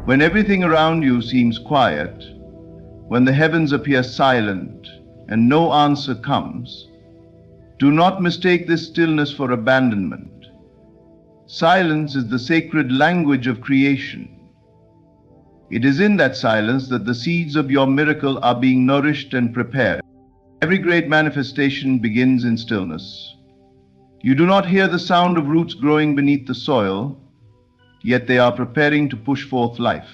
When everything around you seems quiet, when the heavens appear silent and no answer comes, do not mistake this stillness for abandonment. Silence is the sacred language of creation. It is in that silence that the seeds of your miracle are being nourished and prepared. Every great manifestation begins in stillness. You do not hear the sound of roots growing beneath the soil, yet they are preparing to push forth life.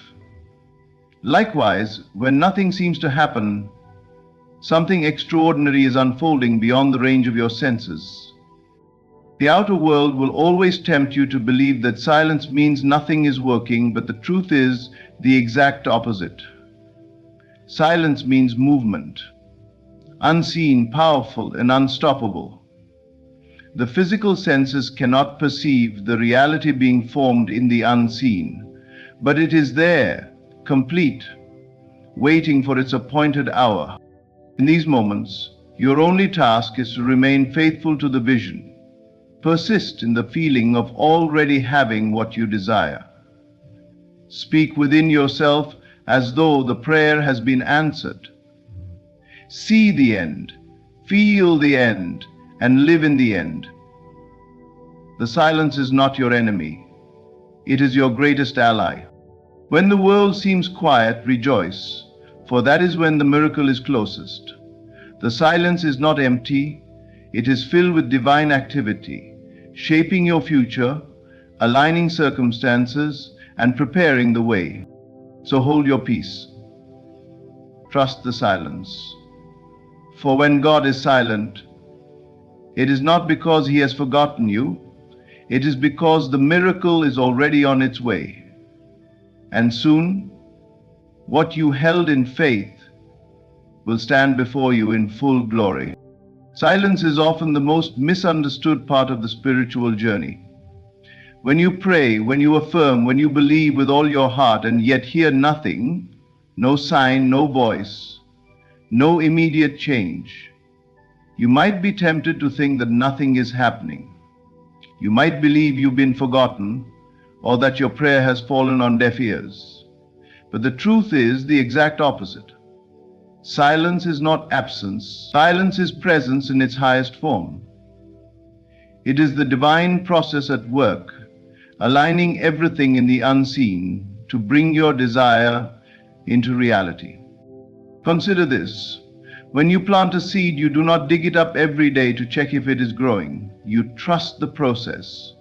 Likewise, when nothing seems to happen, something extraordinary is unfolding beyond the range of your senses. The outer world will always tempt you to believe that silence means nothing is working, but the truth is the exact opposite. Silence means movement, unseen, powerful, and unstoppable. The physical senses cannot perceive the reality being formed in the unseen, but it is there, complete, waiting for its appointed hour. In these moments, your only task is to remain faithful to the vision. Persist in the feeling of already having what you desire. Speak within yourself as though the prayer has been answered. See the end, feel the end, and live in the end. The silence is not your enemy. It is your greatest ally. When the world seems quiet, rejoice, for that is when the miracle is closest. The silence is not empty. It is filled with divine activity, shaping your future, aligning circumstances, and preparing the way. So hold your peace. Trust the silence. For when God is silent, it is not because He has forgotten you. It is because the miracle is already on its way. And soon, what you held in faith will stand before you in full glory. Silence is often the most misunderstood part of the spiritual journey. When you pray, when you affirm, when you believe with all your heart and yet hear nothing, no sign, no voice, no immediate change, you might be tempted to think that nothing is happening. You might believe you've been forgotten or that your prayer has fallen on deaf ears. But the truth is the exact opposite. Silence is not absence. Silence is presence in its highest form. It is the divine process at work, aligning everything in the unseen to bring your desire into reality. Consider this. When you plant a seed, you do not dig it up every day to check if it is growing. You trust the process.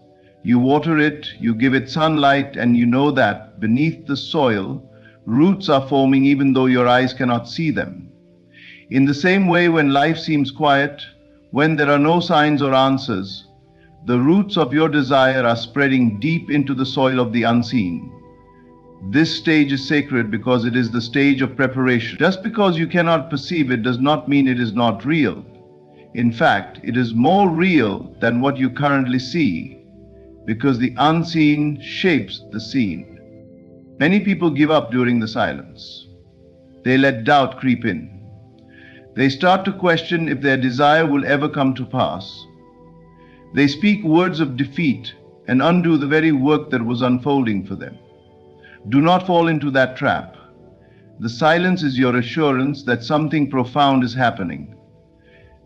You water it, you give it sunlight, and you know that beneath the soil, roots are forming even though your eyes cannot see them. In the same way, when life seems quiet, when there are no signs or answers, the roots of your desire are spreading deep into the soil of the unseen. This stage is sacred because it is the stage of preparation. Just because you cannot perceive it does not mean it is not real. In fact, it is more real than what you currently see, because the unseen shapes the seen. Many people give up during the silence. They let doubt creep in. They start to question if their desire will ever come to pass. They speak words of defeat and undo the very work that was unfolding for them. Do not fall into that trap. The silence is your assurance that something profound is happening.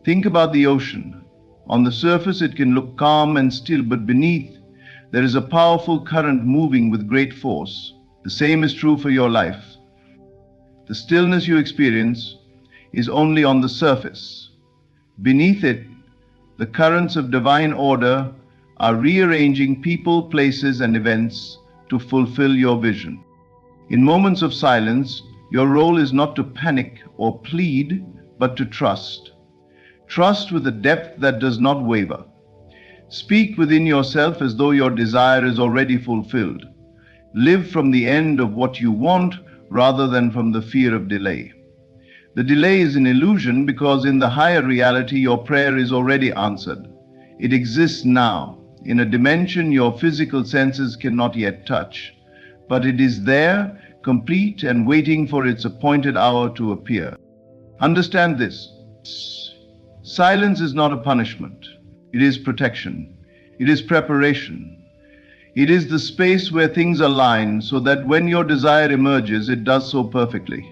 Think about the ocean. On the surface it can look calm and still, but beneath there is a powerful current moving with great force. The same is true for your life. The stillness you experience is only on the surface. Beneath it, the currents of divine order are rearranging people, places, and events to fulfill your vision. In moments of silence, your role is not to panic or plead, but to trust. Trust with a depth that does not waver. Speak within yourself as though your desire is already fulfilled. Live from the end of what you want rather than from the fear of delay. The delay is an illusion because in the higher reality your prayer is already answered. It exists now, in a dimension your physical senses cannot yet touch. But it is there, complete and waiting for its appointed hour to appear. Understand this. Silence is not a punishment. It is protection. It is preparation. It is the space where things align so that when your desire emerges, it does so perfectly.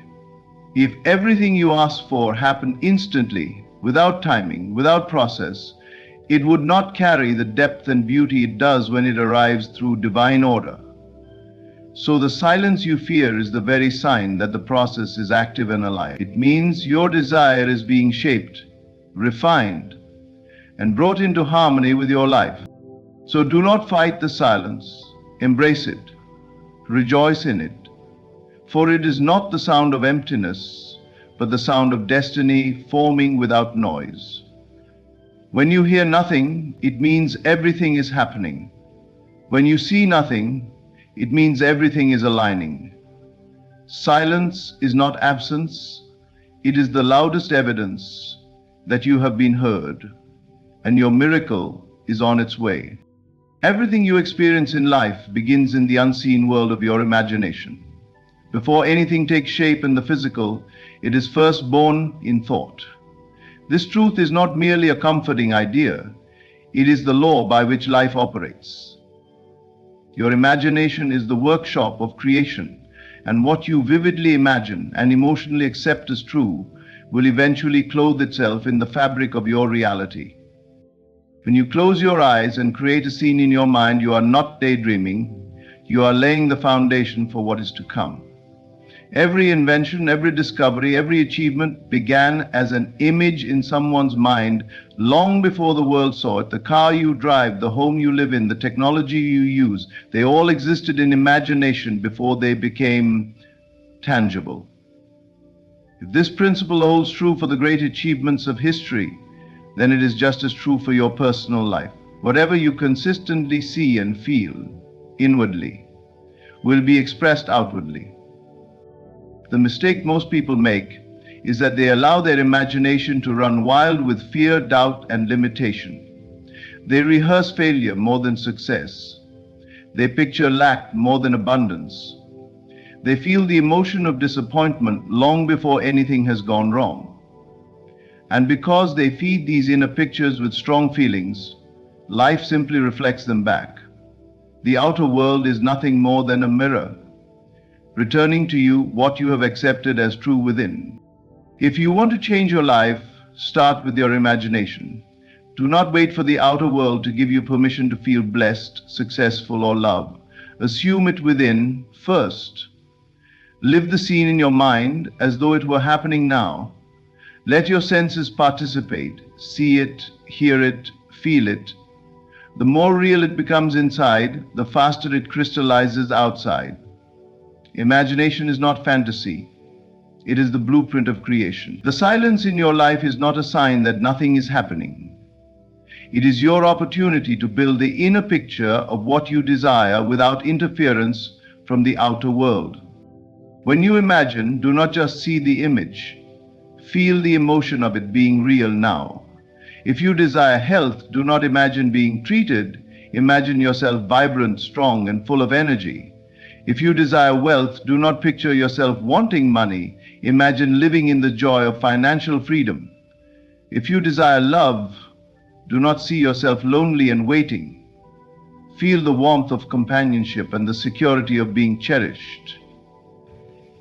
If everything you ask for happened instantly, without timing, without process, it would not carry the depth and beauty it does when it arrives through divine order. So the silence you fear is the very sign that the process is active and alive. It means your desire is being shaped, refined, and brought into harmony with your life. So do not fight the silence, embrace it, rejoice in it, for it is not the sound of emptiness, but the sound of destiny forming without noise. When you hear nothing, it means everything is happening. When you see nothing, it means everything is aligning. Silence is not absence, it is the loudest evidence that you have been heard, and your miracle is on its way. Everything you experience in life begins in the unseen world of your imagination. Before anything takes shape in the physical, it is first born in thought. This truth is not merely a comforting idea, it is the law by which life operates. Your imagination is the workshop of creation, and what you vividly imagine and emotionally accept as true will eventually clothe itself in the fabric of your reality. When you close your eyes and create a scene in your mind, you are not daydreaming, you are laying the foundation for what is to come. Every invention, every discovery, every achievement began as an image in someone's mind long before the world saw it. The car you drive, the home you live in, the technology you use, they all existed in imagination before they became tangible. If this principle holds true for the great achievements of history, then it is just as true for your personal life. Whatever you consistently see and feel inwardly will be expressed outwardly. The mistake most people make is that they allow their imagination to run wild with fear, doubt, and limitation. They rehearse failure more than success. They picture lack more than abundance. They feel the emotion of disappointment long before anything has gone wrong. And because they feed these inner pictures with strong feelings, life simply reflects them back. The outer world is nothing more than a mirror, returning to you what you have accepted as true within. If you want to change your life, start with your imagination. Do not wait for the outer world to give you permission to feel blessed, successful, or loved. Assume it within first. Live the scene in your mind as though it were happening now. Let your senses participate. See it, hear it, feel it. The more real it becomes inside, the faster it crystallizes outside. Imagination is not fantasy. It is the blueprint of creation. The silence in your life is not a sign that nothing is happening. It is your opportunity to build the inner picture of what you desire without interference from the outer world. When you imagine, do not just see the image. Feel the emotion of it being real now. If you desire health, do not imagine being treated. Imagine yourself vibrant, strong, and full of energy. If you desire wealth, do not picture yourself wanting money. Imagine living in the joy of financial freedom. If you desire love, do not see yourself lonely and waiting. Feel the warmth of companionship and the security of being cherished.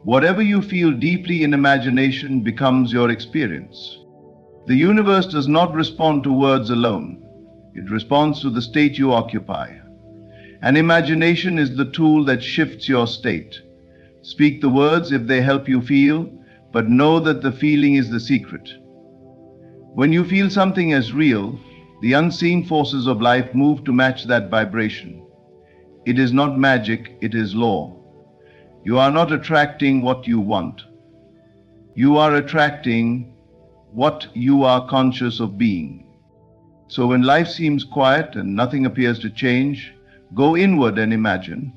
Whatever you feel deeply in imagination becomes your experience. The universe does not respond to words alone. It responds to the state you occupy. And imagination is the tool that shifts your state. Speak the words if they help you feel, but know that the feeling is the secret. When you feel something as real, the unseen forces of life move to match that vibration. It is not magic, it is law. You are not attracting what you want. You are attracting what you are conscious of being. So when life seems quiet and nothing appears to change, go inward and imagine.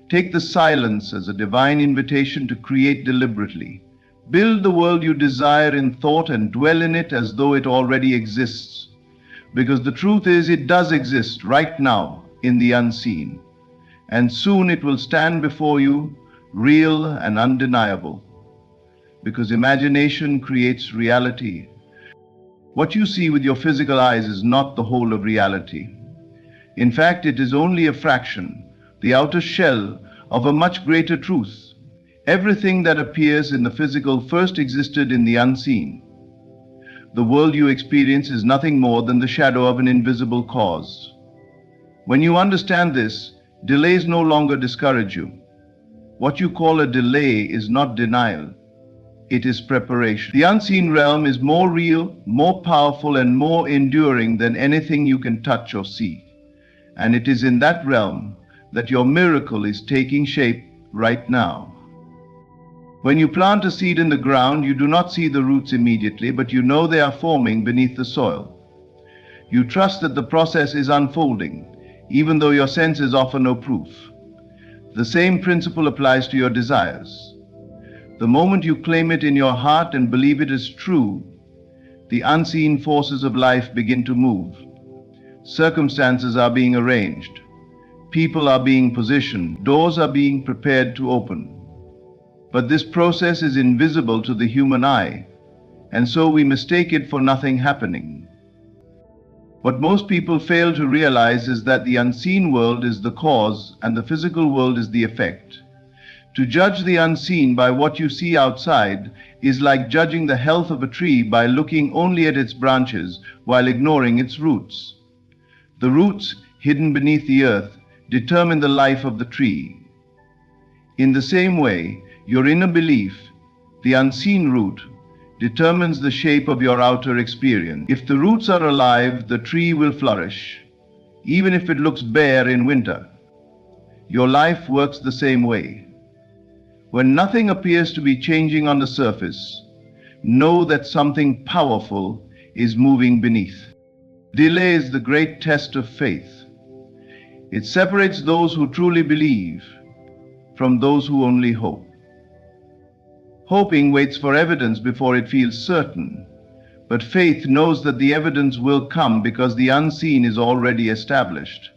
Take the silence as a divine invitation to create deliberately. Build the world you desire in thought and dwell in it as though it already exists. Because the truth is, it does exist right now in the unseen. And soon it will stand before you, real and undeniable. Because imagination creates reality. What you see with your physical eyes is not the whole of reality. In fact, it is only a fraction, the outer shell of a much greater truth. Everything that appears in the physical first existed in the unseen. The world you experience is nothing more than the shadow of an invisible cause. When you understand this, delays no longer discourage you. What you call a delay is not denial. It is preparation. The unseen realm is more real, more powerful, and more enduring than anything you can touch or see. And it is in that realm that your miracle is taking shape right now. When you plant a seed in the ground, you do not see the roots immediately, but you know they are forming beneath the soil. You trust that the process is unfolding, even though your senses offer no proof. The same principle applies to your desires. The moment you claim it in your heart and believe it is true, the unseen forces of life begin to move. Circumstances are being arranged. People are being positioned. Doors are being prepared to open. But this process is invisible to the human eye, and so we mistake it for nothing happening. What most people fail to realize is that the unseen world is the cause and the physical world is the effect. To judge the unseen by what you see outside is like judging the health of a tree by looking only at its branches while ignoring its roots. The roots, hidden beneath the earth, determine the life of the tree. In the same way, your inner belief, the unseen root, determines the shape of your outer experience. If the roots are alive, the tree will flourish, even if it looks bare in winter. Your life works the same way. When nothing appears to be changing on the surface, know that something powerful is moving beneath. Delay is the great test of faith. It separates those who truly believe from those who only hope. Hoping waits for evidence before it feels certain, but faith knows that the evidence will come because the unseen is already established.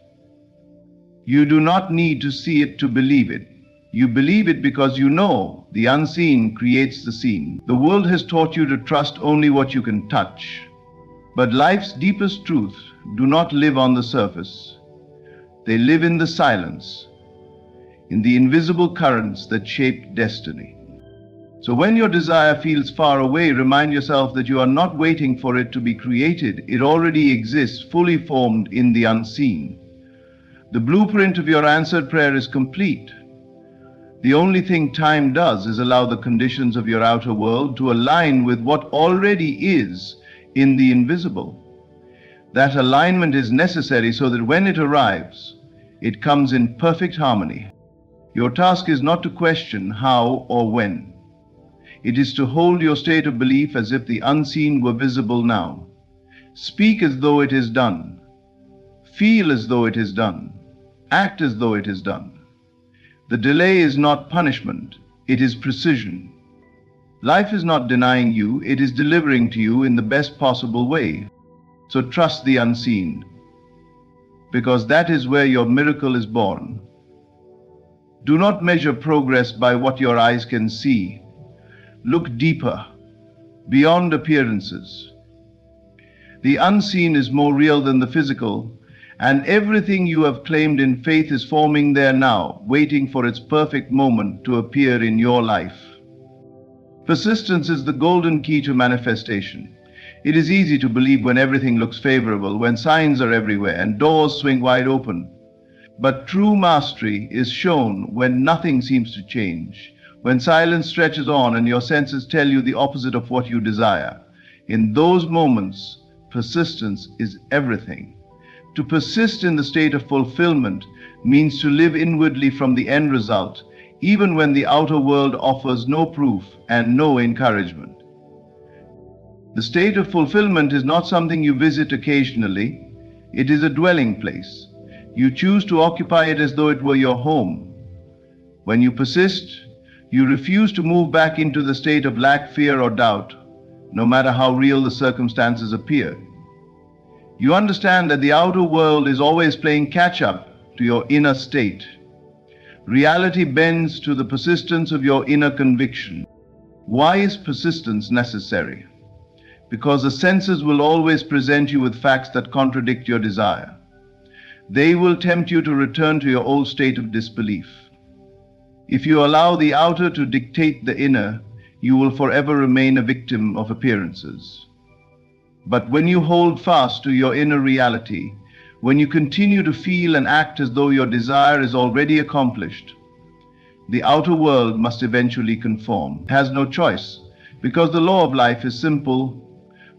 You do not need to see it to believe it. You believe it because you know the unseen creates the seen. The world has taught you to trust only what you can touch, but life's deepest truths do not live on the surface. They live in the silence, in the invisible currents that shape destiny. So when your desire feels far away, remind yourself that you are not waiting for it to be created. It already exists, fully formed in the unseen. The blueprint of your answered prayer is complete. The only thing time does is allow the conditions of your outer world to align with what already is in the invisible. That alignment is necessary so that when it arrives, it comes in perfect harmony. Your task is not to question how or when. It is to hold your state of belief as if the unseen were visible now. Speak as though it is done. Feel as though it is done. Act as though it is done. The delay is not punishment, it is precision. Life is not denying you, it is delivering to you in the best possible way. So trust the unseen, because that is where your miracle is born. Do not measure progress by what your eyes can see. Look deeper, beyond appearances. The unseen is more real than the physical, and everything you have claimed in faith is forming there now, waiting for its perfect moment to appear in your life. Persistence is the golden key to manifestation. It is easy to believe when everything looks favorable, when signs are everywhere and doors swing wide open. But true mastery is shown when nothing seems to change, when silence stretches on and your senses tell you the opposite of what you desire. In those moments, persistence is everything. To persist in the state of fulfillment means to live inwardly from the end result, even when the outer world offers no proof and no encouragement. The state of fulfillment is not something you visit occasionally. It is a dwelling place. You choose to occupy it as though it were your home. When you persist, you refuse to move back into the state of lack, fear, or doubt, no matter how real the circumstances appear. You understand that the outer world is always playing catch-up to your inner state. Reality bends to the persistence of your inner conviction. Why is persistence necessary? Because the senses will always present you with facts that contradict your desire. They will tempt you to return to your old state of disbelief. If you allow the outer to dictate the inner, you will forever remain a victim of appearances. But when you hold fast to your inner reality, when you continue to feel and act as though your desire is already accomplished, the outer world must eventually conform. It has no choice, because the law of life is simple.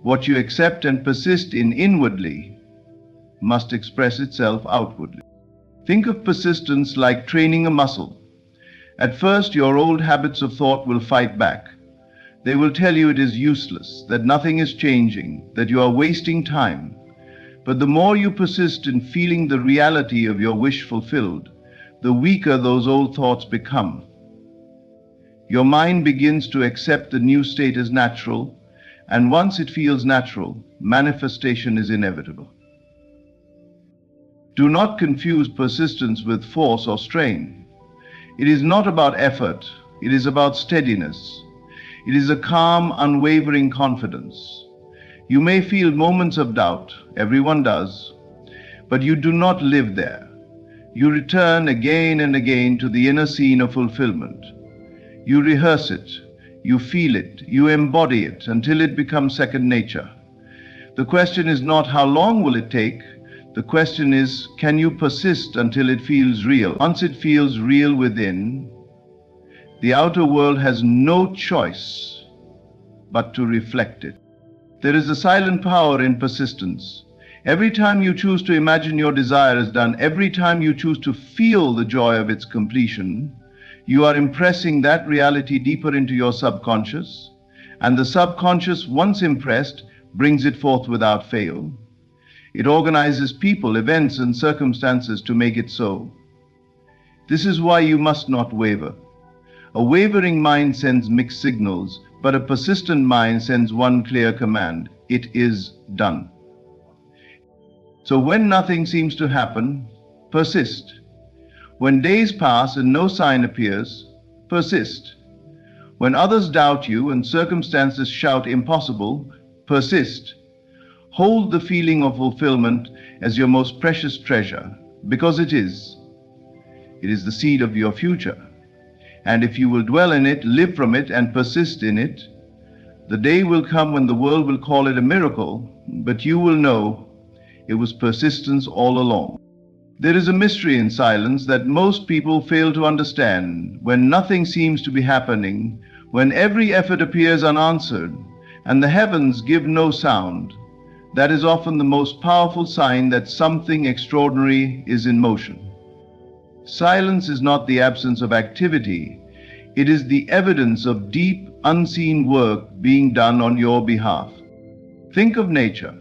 What you accept and persist in inwardly must express itself outwardly. Think of persistence like training a muscle. At first, your old habits of thought will fight back. They will tell you it is useless, that nothing is changing, that you are wasting time. But the more you persist in feeling the reality of your wish fulfilled, the weaker those old thoughts become. Your mind begins to accept the new state as natural, and once it feels natural, manifestation is inevitable. Do not confuse persistence with force or strain. It is not about effort, it is about steadiness. It is a calm, unwavering confidence. You may feel moments of doubt, everyone does, but you do not live there. You return again and again to the inner scene of fulfillment. You rehearse it, you feel it, you embody it until it becomes second nature. The question is not how long will it take, the question is, can you persist until it feels real? Once it feels real within, the outer world has no choice but to reflect it. There is a silent power in persistence. Every time you choose to imagine your desire is done, every time you choose to feel the joy of its completion, you are impressing that reality deeper into your subconscious, and the subconscious, once impressed, brings it forth without fail. It organizes people, events, and circumstances to make it so. This is why you must not waver. A wavering mind sends mixed signals, but a persistent mind sends one clear command: it is done. So when nothing seems to happen, persist. When days pass and no sign appears, persist. When others doubt you and circumstances shout impossible, persist. Hold the feeling of fulfillment as your most precious treasure, because it is. It is the seed of your future. And if you will dwell in it, live from it, and persist in it, the day will come when the world will call it a miracle, but you will know it was persistence all along. There is a mystery in silence that most people fail to understand. When nothing seems to be happening, when every effort appears unanswered, and the heavens give no sound, that is often the most powerful sign that something extraordinary is in motion. Silence is not the absence of activity. It is the evidence of deep, unseen work being done on your behalf. Think of nature.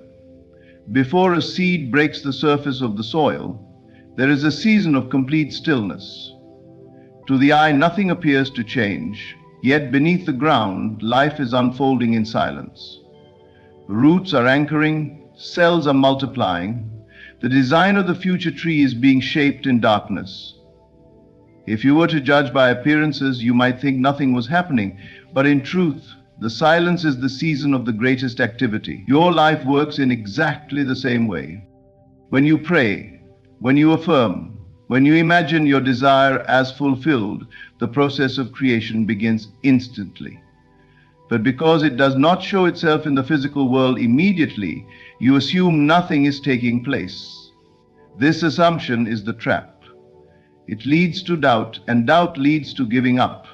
Before a seed breaks the surface of the soil, there is a season of complete stillness. To the eye, nothing appears to change, yet beneath the ground, life is unfolding in silence. Roots are anchoring, cells are multiplying. The design of the future tree is being shaped in darkness. If you were to judge by appearances, you might think nothing was happening, but in truth, the silence is the season of the greatest activity. Your life works in exactly the same way. When you pray, when you affirm, when you imagine your desire as fulfilled, the process of creation begins instantly. But because it does not show itself in the physical world immediately, you assume nothing is taking place. This assumption is the trap. It leads to doubt, and doubt leads to giving up.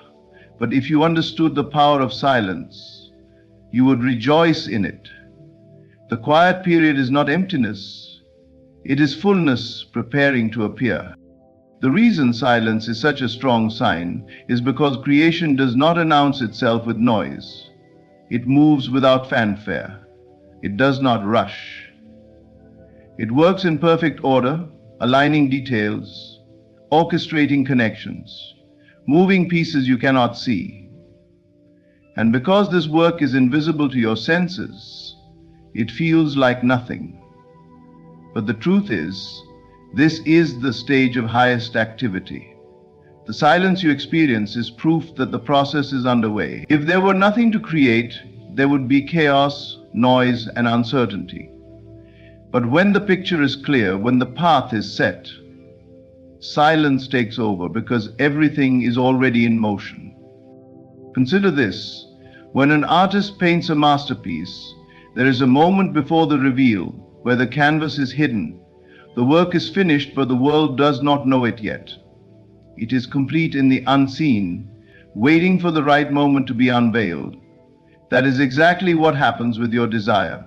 But if you understood the power of silence, you would rejoice in it. The quiet period is not emptiness. It is fullness preparing to appear. The reason silence is such a strong sign is because creation does not announce itself with noise. It moves without fanfare. It does not rush. It works in perfect order, aligning details, orchestrating connections, moving pieces you cannot see. And because this work is invisible to your senses, it feels like nothing. But the truth is, this is the stage of highest activity. The silence you experience is proof that the process is underway. If there were nothing to create, there would be chaos, noise, and uncertainty. But when the picture is clear, when the path is set, silence takes over because everything is already in motion. Consider this. When an artist paints a masterpiece, there is a moment before the reveal where the canvas is hidden. The work is finished, but the world does not know it yet. It is complete in the unseen, waiting for the right moment to be unveiled. That is exactly what happens with your desire.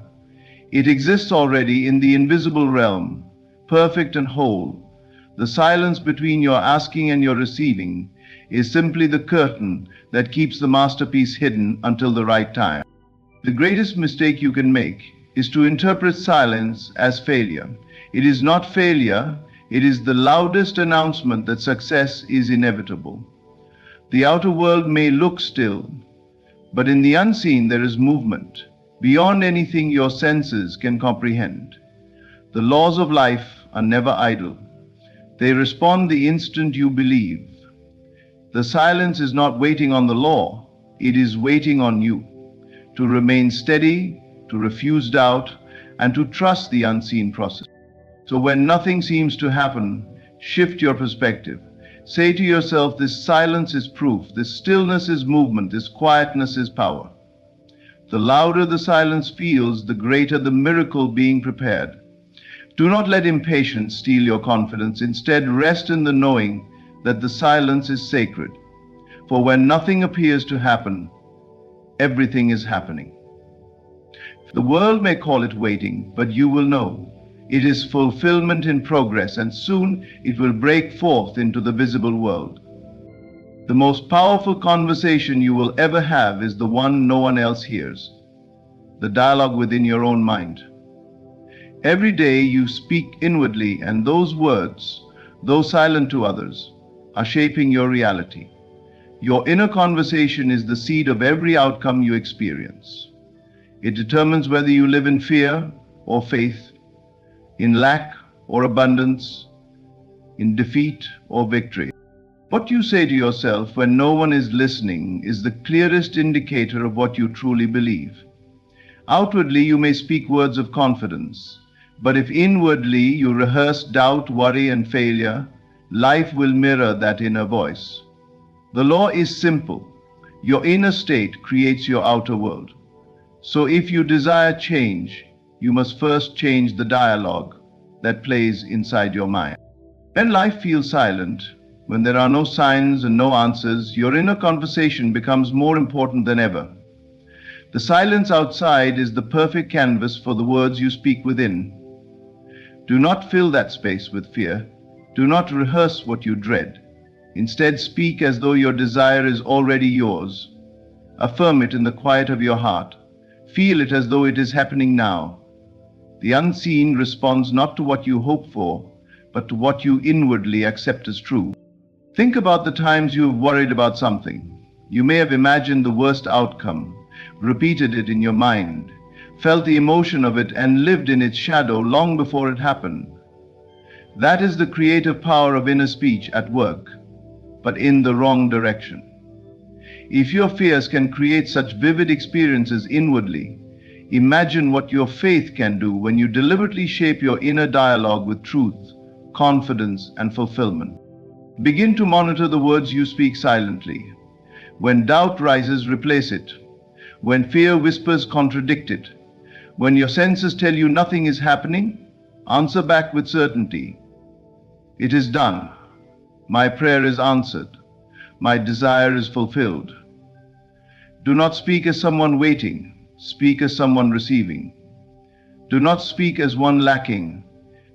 It exists already in the invisible realm, perfect and whole. The silence between your asking and your receiving is simply the curtain that keeps the masterpiece hidden until the right time. The greatest mistake you can make is to interpret silence as failure. It is not failure, it is the loudest announcement that success is inevitable. The outer world may look still, but in the unseen there is movement, beyond anything your senses can comprehend. The laws of life are never idle. They respond the instant you believe. The silence is not waiting on the law, it is waiting on you to remain steady, to refuse doubt, and to trust the unseen process. So when nothing seems to happen, shift your perspective. Say to yourself, this silence is proof, this stillness is movement, this quietness is power. The louder the silence feels, the greater the miracle being prepared. Do not let impatience steal your confidence. Instead, rest in the knowing that the silence is sacred. For when nothing appears to happen, everything is happening. The world may call it waiting, but you will know. It is fulfillment in progress, and soon it will break forth into the visible world. The most powerful conversation you will ever have is the one no one else hears, the dialogue within your own mind. Every day you speak inwardly, and those words, though silent to others, are shaping your reality. Your inner conversation is the seed of every outcome you experience. It determines whether you live in fear or faith, in lack or abundance, in defeat or victory. What you say to yourself when no one is listening is the clearest indicator of what you truly believe. Outwardly, you may speak words of confidence, but if inwardly you rehearse doubt, worry, and failure, life will mirror that inner voice. The law is simple. Your inner state creates your outer world. So if you desire change, you must first change the dialogue that plays inside your mind. When life feels silent, when there are no signs and no answers, your inner conversation becomes more important than ever. The silence outside is the perfect canvas for the words you speak within. Do not fill that space with fear. Do not rehearse what you dread. Instead, speak as though your desire is already yours. Affirm it in the quiet of your heart. Feel it as though it is happening now. The unseen responds not to what you hope for, but to what you inwardly accept as true. Think about the times you have worried about something. You may have imagined the worst outcome, repeated it in your mind, felt the emotion of it, and lived in its shadow long before it happened. That is the creative power of inner speech at work, but in the wrong direction. If your fears can create such vivid experiences inwardly, imagine what your faith can do when you deliberately shape your inner dialogue with truth, confidence, and fulfillment. Begin to monitor the words you speak silently. When doubt rises, replace it. When fear whispers, contradict it. When your senses tell you nothing is happening, answer back with certainty. It is done. My prayer is answered. My desire is fulfilled. Do not speak as someone waiting. Speak as someone receiving. Do not speak as one lacking.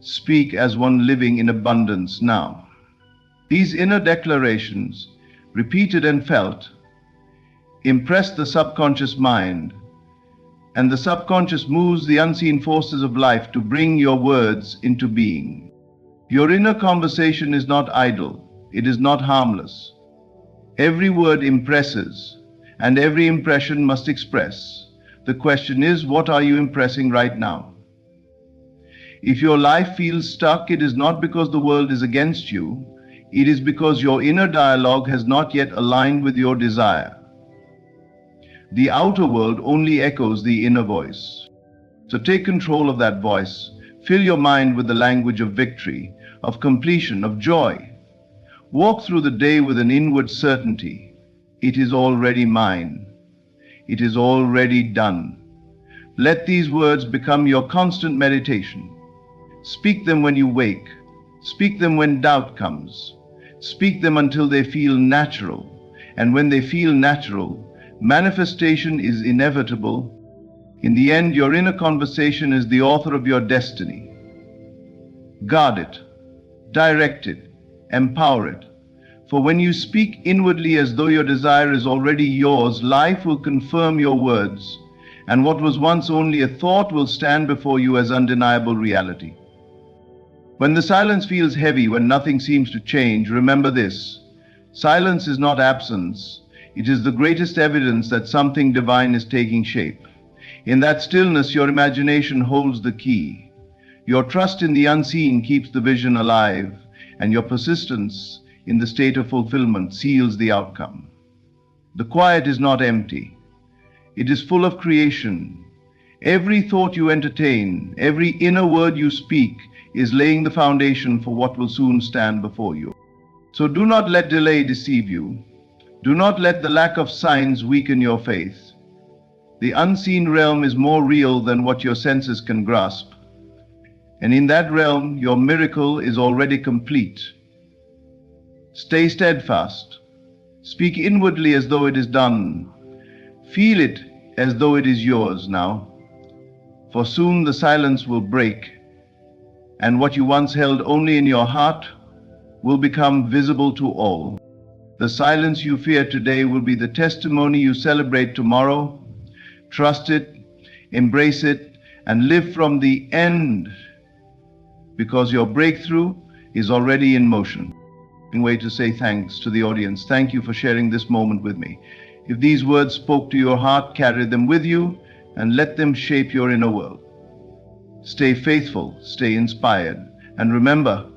Speak as one living in abundance now. These inner declarations, repeated and felt, impress the subconscious mind, and the subconscious moves the unseen forces of life to bring your words into being. Your inner conversation is not idle. It is not harmless. Every word impresses, and every impression must express. The question is, what are you impressing right now? If your life feels stuck, it is not because the world is against you. It is because your inner dialogue has not yet aligned with your desire. The outer world only echoes the inner voice. So take control of that voice. Fill your mind with the language of victory, of completion, of joy. Walk through the day with an inward certainty. It is already mine. It is already done. Let these words become your constant meditation. Speak them when you wake. Speak them when doubt comes. Speak them until they feel natural. And when they feel natural, manifestation is inevitable. In the end, your inner conversation is the author of your destiny. Guard it, direct it, empower it. For when you speak inwardly as though your desire is already yours, life will confirm your words, and what was once only a thought will stand before you as undeniable reality. When the silence feels heavy, when nothing seems to change, remember this: silence is not absence. It is the greatest evidence that something divine is taking shape. In that stillness, your imagination holds the key. Your trust in the unseen keeps the vision alive, and your persistence in the state of fulfillment seals the outcome. The quiet is not empty. It is full of creation. Every thought you entertain, every inner word you speak is laying the foundation for what will soon stand before you. So do not let delay deceive you. Do not let the lack of signs weaken your faith. The unseen realm is more real than what your senses can grasp. And in that realm, your miracle is already complete. Stay steadfast. Speak inwardly as though it is done. Feel it as though it is yours now. For soon the silence will break, and what you once held only in your heart will become visible to all. The silence you fear today will be the testimony you celebrate tomorrow. Trust it, embrace it, and live from the end, because your breakthrough is already in motion. A way to say thanks to the audience. Thank you for sharing this moment with me. If these words spoke to your heart, carry them with you and let them shape your inner world. Stay faithful, stay inspired, and remember,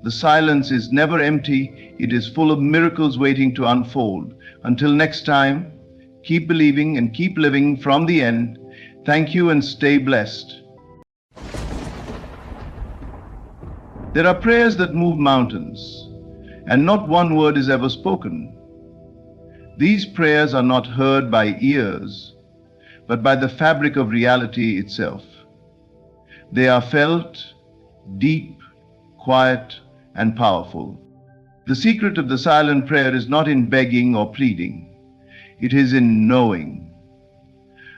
the silence is never empty. It is full of miracles waiting to unfold. Until next time, keep believing and keep living from the end. Thank you and stay blessed. There are prayers that move mountains, and not one word is ever spoken. These prayers are not heard by ears, but by the fabric of reality itself. They are felt, deep, quiet, and powerful. The secret of the silent prayer is not in begging or pleading. It is in knowing.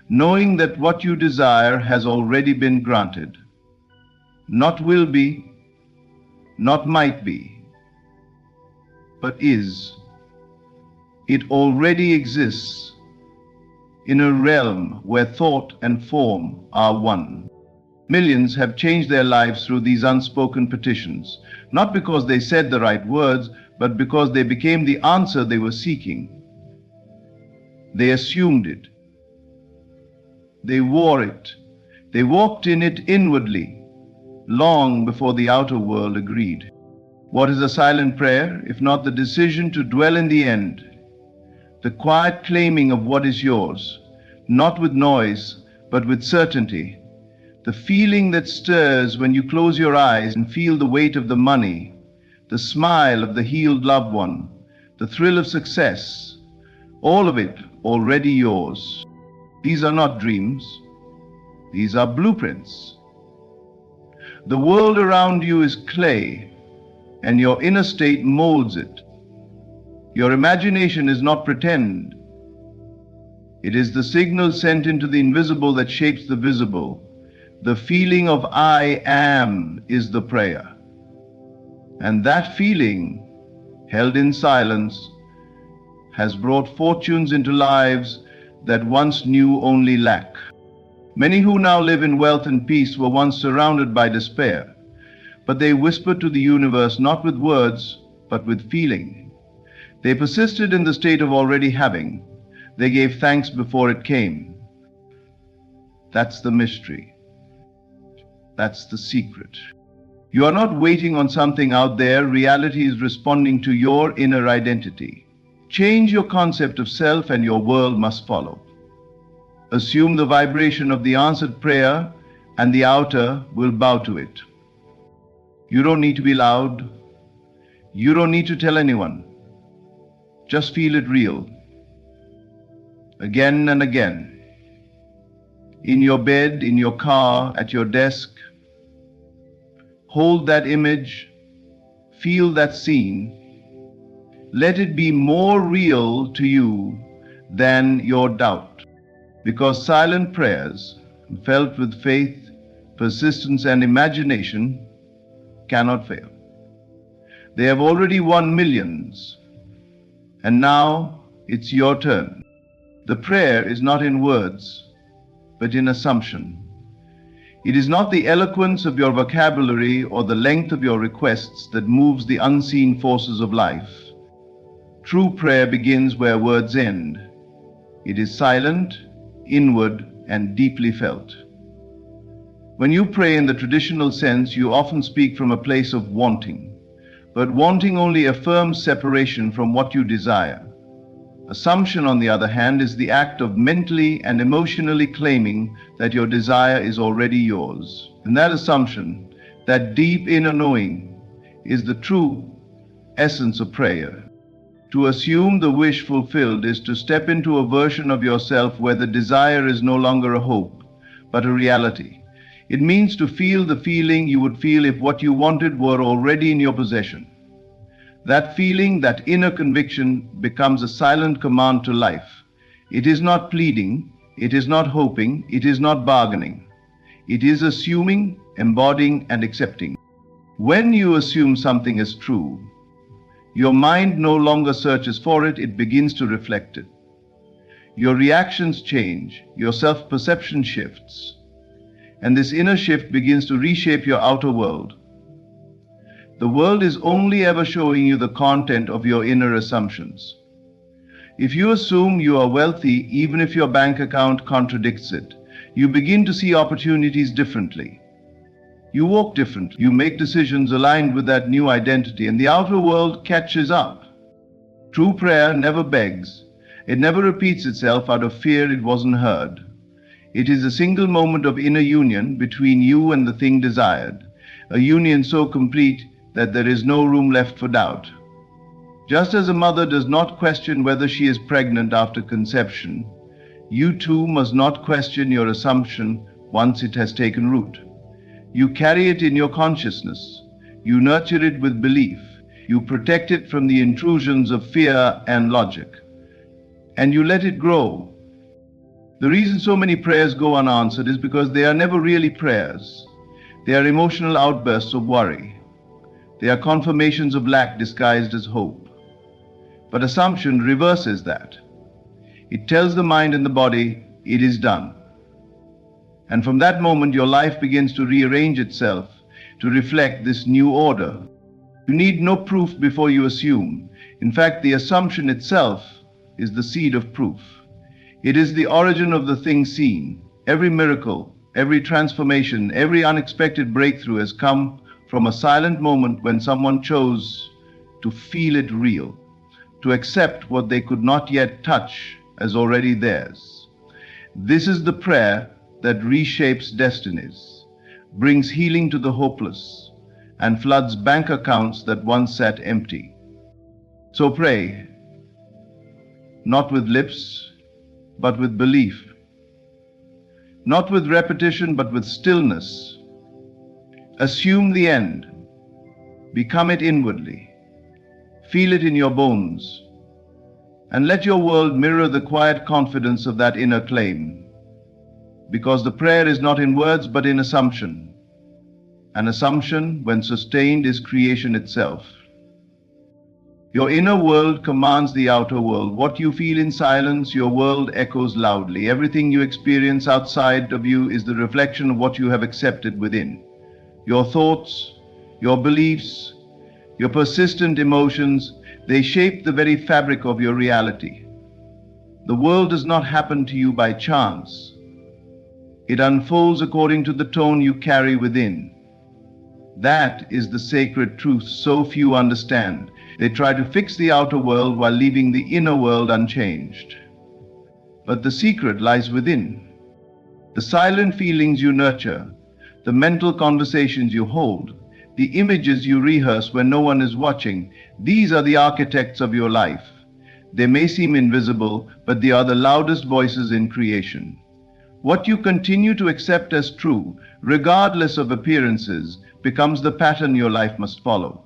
Knowing that what you desire has already been granted. Not will be, not might be, but is. It already exists in a realm where thought and form are one. Millions have changed their lives through these unspoken petitions, not because they said the right words, but because they became the answer they were seeking. They assumed it. They wore it. They walked in it inwardly, long before the outer world agreed. What is a silent prayer, if not the decision to dwell in the end? The quiet claiming of what is yours, not with noise, but with certainty. The feeling that stirs when you close your eyes and feel the weight of the money, the smile of the healed loved one, the thrill of success, all of it already yours. These are not dreams. These are blueprints. The world around you is clay, and your inner state molds it. Your imagination is not pretend. It is the signal sent into the invisible that shapes the visible. The feeling of I am is the prayer. And that feeling, held in silence, has brought fortunes into lives that once knew only lack. Many who now live in wealth and peace were once surrounded by despair, but they whispered to the universe not with words, but with feeling. They persisted in the state of already having. They gave thanks before it came. That's the mystery. That's the secret. You are not waiting on something out there. Reality is responding to your inner identity. Change your concept of self and your world must follow. Assume the vibration of the answered prayer, and the outer will bow to it. You don't need to be loud. You don't need to tell anyone. Just feel it real. Again and again. In your bed, in your car, at your desk. Hold that image. Feel that scene. Let it be more real to you than your doubt. Because silent prayers, felt with faith, persistence, and imagination, cannot fail. They have already won millions, and now it's your turn. The prayer is not in words, but in assumption. It is not the eloquence of your vocabulary or the length of your requests that moves the unseen forces of life. True prayer begins where words end. It is silent, inward, and deeply felt. When you pray in the traditional sense, you often speak from a place of wanting, but wanting only affirms separation from what you desire. Assumption, on the other hand, is the act of mentally and emotionally claiming that your desire is already yours. And that assumption, that deep inner knowing, is the true essence of prayer. To assume the wish fulfilled is to step into a version of yourself where the desire is no longer a hope, but a reality. It means to feel the feeling you would feel if what you wanted were already in your possession. That feeling, that inner conviction, becomes a silent command to life. It is not pleading, it is not hoping, it is not bargaining. It is assuming, embodying, and accepting. When you assume something is true, your mind no longer searches for it, it begins to reflect it. Your reactions change, your self-perception shifts, and this inner shift begins to reshape your outer world. The world is only ever showing you the content of your inner assumptions. If you assume you are wealthy, even if your bank account contradicts it, you begin to see opportunities differently. You walk differently. You make decisions aligned with that new identity, and the outer world catches up. True prayer never begs. It never repeats itself out of fear it wasn't heard. It is a single moment of inner union between you and the thing desired, a union so complete that there is no room left for doubt. Just as a mother does not question whether she is pregnant after conception, you too must not question your assumption once it has taken root. You carry it in your consciousness. You nurture it with belief. You protect it from the intrusions of fear and logic. And you let it grow. The reason so many prayers go unanswered is because they are never really prayers. They are emotional outbursts of worry. They are confirmations of lack disguised as hope. But assumption reverses that. It tells the mind and the body, it is done. And from that moment, your life begins to rearrange itself to reflect this new order. You need no proof before you assume. In fact, the assumption itself is the seed of proof. It is the origin of the thing seen. Every miracle, every transformation, every unexpected breakthrough has come from a silent moment when someone chose to feel it real, to accept what they could not yet touch as already theirs. This is the prayer that reshapes destinies, brings healing to the hopeless, and floods bank accounts that once sat empty. So pray, not with lips, but with belief. Not with repetition, but with stillness. Assume the end. Become it inwardly. Feel it in your bones. And let your world mirror the quiet confidence of that inner claim. Because the prayer is not in words, but in assumption. An assumption, when sustained, is creation itself. Your inner world commands the outer world. What you feel in silence, your world echoes loudly. Everything you experience outside of you is the reflection of what you have accepted within. Your thoughts, your beliefs, your persistent emotions, they shape the very fabric of your reality. The world does not happen to you by chance. It unfolds according to the tone you carry within. That is the sacred truth so few understand. They try to fix the outer world while leaving the inner world unchanged. But the secret lies within. The silent feelings you nurture, the mental conversations you hold, the images you rehearse when no one is watching, these are the architects of your life. They may seem invisible, but they are the loudest voices in creation. What you continue to accept as true, regardless of appearances, becomes the pattern your life must follow.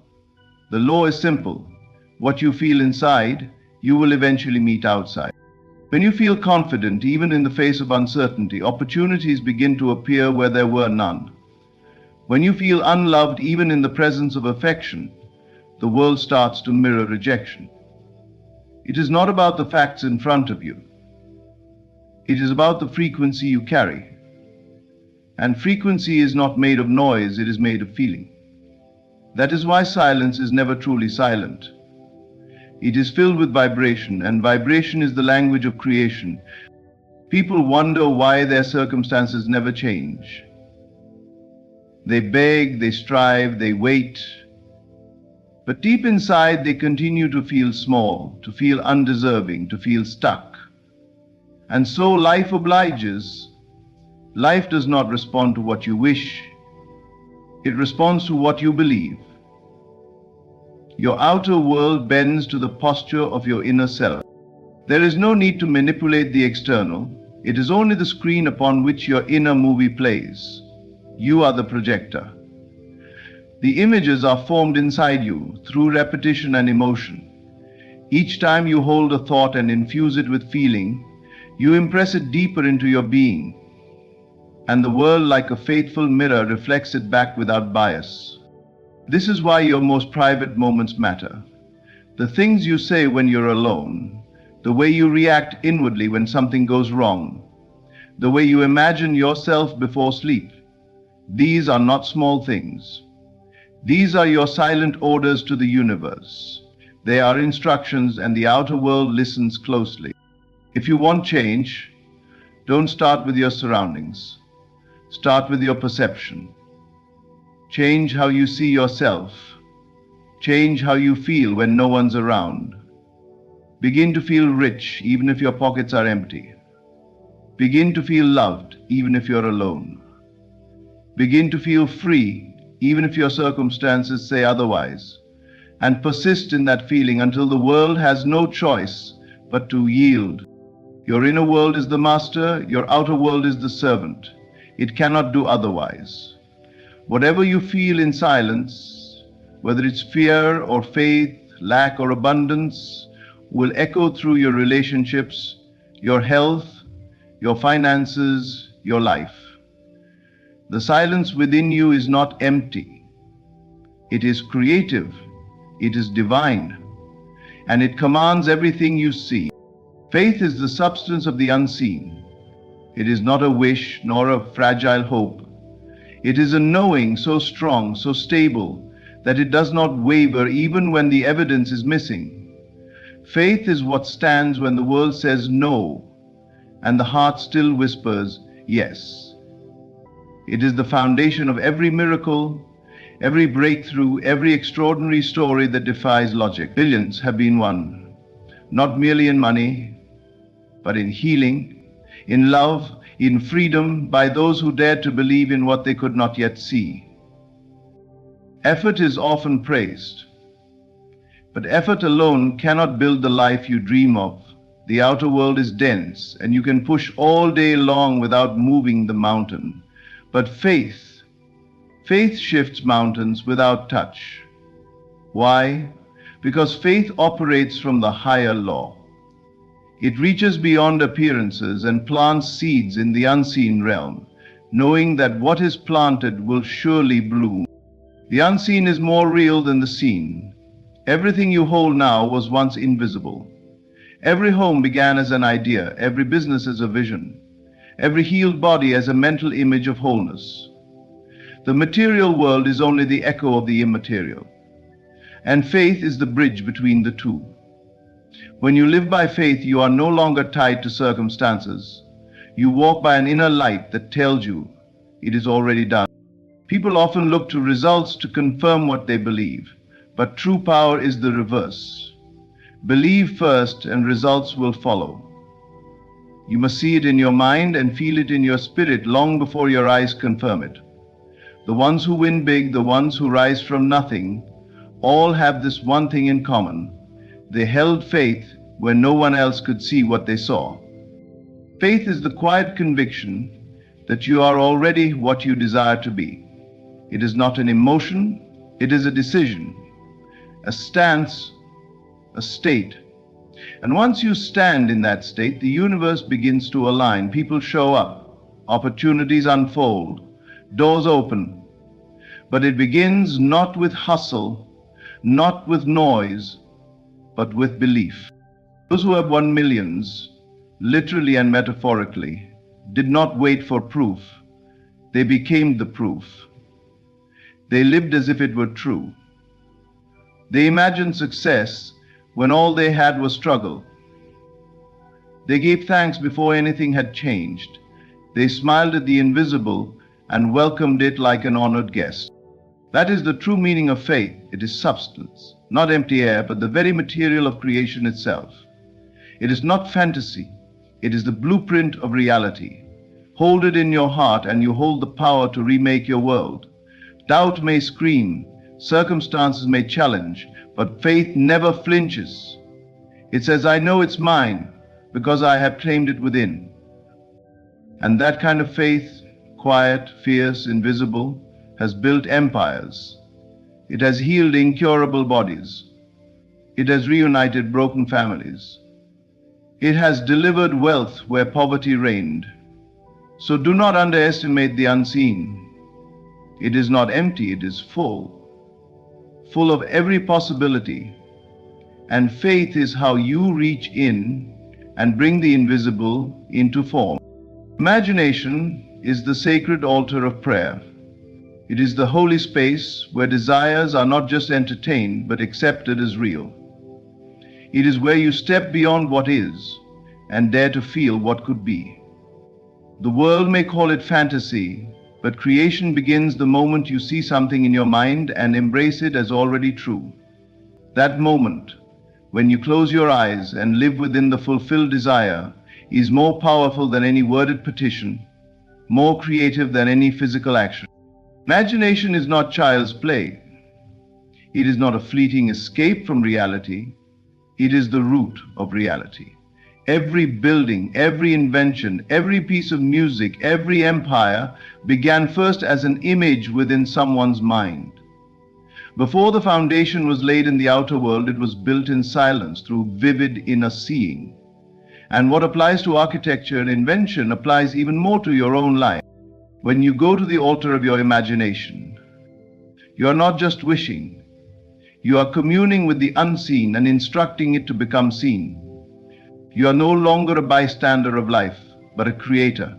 The law is simple. What you feel inside, you will eventually meet outside. When you feel confident, even in the face of uncertainty, opportunities begin to appear where there were none. When you feel unloved, even in the presence of affection, the world starts to mirror rejection. It is not about the facts in front of you. It is about the frequency you carry. And frequency is not made of noise, it is made of feeling. That is why silence is never truly silent. It is filled with vibration, and vibration is the language of creation. People wonder why their circumstances never change. They beg, they strive, they wait. But deep inside, they continue to feel small, to feel undeserving, to feel stuck. And so life obliges. Life does not respond to what you wish. It responds to what you believe. Your outer world bends to the posture of your inner self. There is no need to manipulate the external. It is only the screen upon which your inner movie plays. You are the projector. The images are formed inside you through repetition and emotion. Each time you hold a thought and infuse it with feeling, you impress it deeper into your being. And the world, like a faithful mirror, reflects it back without bias. This is why your most private moments matter. The things you say when you're alone, the way you react inwardly when something goes wrong, the way you imagine yourself before sleep, these are not small things. These are your silent orders to the universe. They are instructions, and the outer world listens closely. If you want change, don't start with your surroundings. Start with your perception. Change how you see yourself. Change how you feel when no one's around. Begin to feel rich even if your pockets are empty. Begin to feel loved even if you're alone. Begin to feel free even if your circumstances say otherwise. And persist in that feeling until the world has no choice but to yield. Your inner world is the master, your outer world is the servant. It cannot do otherwise. Whatever you feel in silence, whether it's fear or faith, lack or abundance, will echo through your relationships, your health, your finances, your life. The silence within you is not empty. It is creative, it is divine, and it commands everything you see. Faith is the substance of the unseen. It is not a wish nor a fragile hope. It is a knowing so strong, so stable, that it does not waver even when the evidence is missing. Faith is what stands when the world says no, and the heart still whispers yes. It is the foundation of every miracle, every breakthrough, every extraordinary story that defies logic. Billions have been won, not merely in money, but in healing, in love, in freedom, by those who dared to believe in what they could not yet see. Effort is often praised, but effort alone cannot build the life you dream of. The outer world is dense, and you can push all day long without moving the mountain. But faith shifts mountains without touch. Why? Because faith operates from the higher law. It reaches beyond appearances and plants seeds in the unseen realm, knowing that what is planted will surely bloom. The unseen is more real than the seen. Everything you hold now was once invisible. Every home began as an idea, every business as a vision, every healed body as a mental image of wholeness. The material world is only the echo of the immaterial, and faith is the bridge between the two. When you live by faith, you are no longer tied to circumstances. You walk by an inner light that tells you it is already done. People often look to results to confirm what they believe, but true power is the reverse. Believe first and results will follow. You must see it in your mind and feel it in your spirit long before your eyes confirm it. the ones who win big, the ones who rise from nothing, all have this one thing in common. They held faith when no one else could see what they saw. Faith is the quiet conviction that you are already what you desire to be. It is not an emotion, it is a decision, a stance, a state. And once you stand in that state, the universe begins to align. People show up, opportunities unfold, doors open. But it begins not with hustle, not with noise, but with belief. Those who have won millions, literally and metaphorically, did not wait for proof. They became the proof. They lived as if it were true. They imagined success when all they had was struggle. They gave thanks before anything had changed. They smiled at the invisible and welcomed it like an honored guest. That is the true meaning of faith. It is substance, not empty air, but the very material of creation itself. It is not fantasy. It is the blueprint of reality. Hold it in your heart and you hold the power to remake your world. Doubt may scream, circumstances may challenge, but faith never flinches. It says, I know it's mine because I have claimed it within. And that kind of faith, quiet, fierce, invisible, has built empires. It has healed incurable bodies. It has reunited broken families. It has delivered wealth where poverty reigned. So do not underestimate the unseen. It is not empty, it is full of every possibility. And faith is how you reach in and bring the invisible into form. Imagination is the sacred altar of prayer. It is the holy space where desires are not just entertained but accepted as real. It is where you step beyond what is and dare to feel what could be. The world may call it fantasy, but creation begins the moment you see something in your mind and embrace it as already true. That moment, when you close your eyes and live within the fulfilled desire, is more powerful than any worded petition, more creative than any physical action. Imagination is not child's play. It is not a fleeting escape from reality. It is the root of reality. Every building, every invention, every piece of music, every empire began first as an image within someone's mind. Before the foundation was laid in the outer world, it was built in silence through vivid inner seeing. And what applies to architecture and invention applies even more to your own life. When you go to the altar of your imagination, you are not just wishing. You are communing with the unseen and instructing it to become seen. You are no longer a bystander of life, but a creator.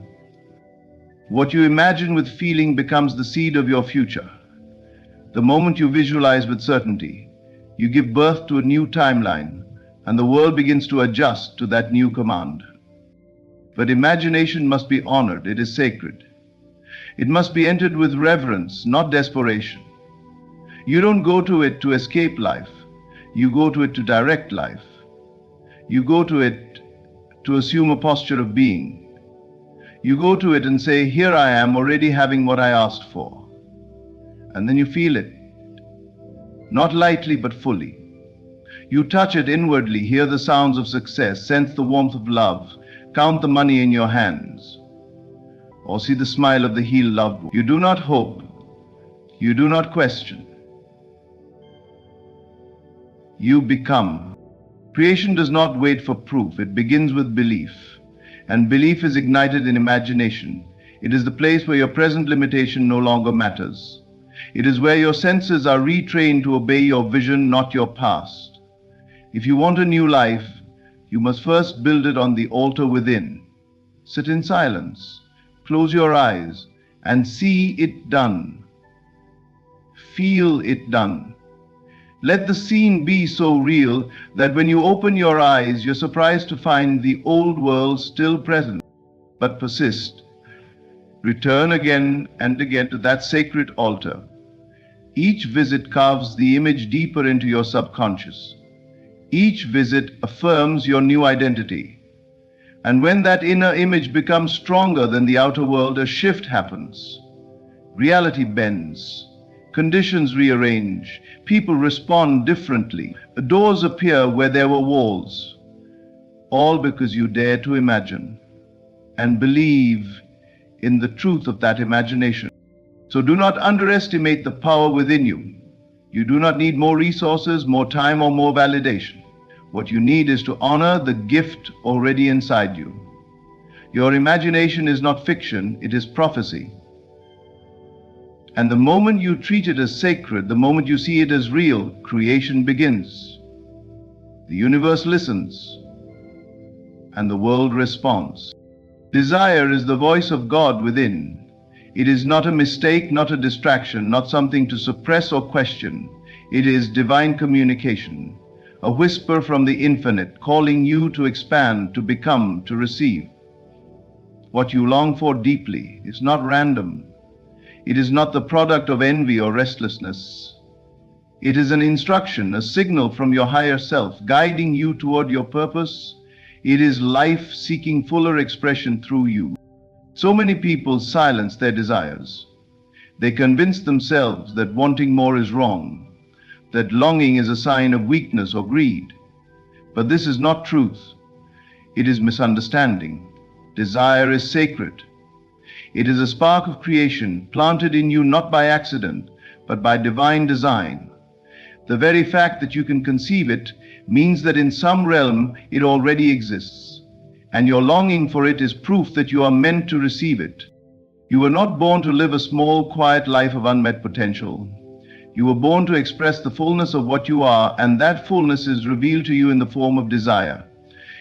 What you imagine with feeling becomes the seed of your future. The moment you visualize with certainty, you give birth to a new timeline, and the world begins to adjust to that new command. But imagination must be honored. It is sacred. It must be entered with reverence, not desperation. You don't go to it to escape life. You go to it to direct life. You go to it to assume a posture of being. You go to it and say, here I am already having what I asked for. And then you feel it. Not lightly, but fully. You touch it inwardly, hear the sounds of success, sense the warmth of love, count the money in your hands, or see the smile of the healed loved one. You do not hope. You do not question. You become. Creation does not wait for proof. It begins with belief. And belief is ignited in imagination. It is the place where your present limitation no longer matters. It is where your senses are retrained to obey your vision, not your past. If you want a new life, you must first build it on the altar within. Sit in silence, close your eyes, and see it done. Feel it done. Let the scene be so real that when you open your eyes, you're surprised to find the old world still present. But persist. Return again and again to that sacred altar. Each visit carves the image deeper into your subconscious. Each visit affirms your new identity. And when that inner image becomes stronger than the outer world, a shift happens. Reality bends. Conditions rearrange. People respond differently. Doors appear where there were walls. All because you dare to imagine and believe in the truth of that imagination. So do not underestimate the power within you. You do not need more resources, more time, or more validation. What you need is to honor the gift already inside you. Your imagination is not fiction, it is prophecy. And the moment you treat it as sacred, the moment you see it as real, creation begins. The universe listens, and the world responds. Desire is the voice of God within. It is not a mistake, not a distraction, not something to suppress or question. It is divine communication, a whisper from the infinite, calling you to expand, to become, to receive. What you long for deeply is not random. It is not the product of envy or restlessness. It is an instruction, a signal from your higher self, guiding you toward your purpose. It is life seeking fuller expression through you. So many people silence their desires. They convince themselves that wanting more is wrong, that longing is a sign of weakness or greed. But this is not truth. It is misunderstanding. Desire is sacred. It is a spark of creation planted in you not by accident, but by divine design. The very fact that you can conceive it means that in some realm it already exists, and your longing for it is proof that you are meant to receive it. You were not born to live a small, quiet life of unmet potential. You were born to express the fullness of what you are, and that fullness is revealed to you in the form of desire.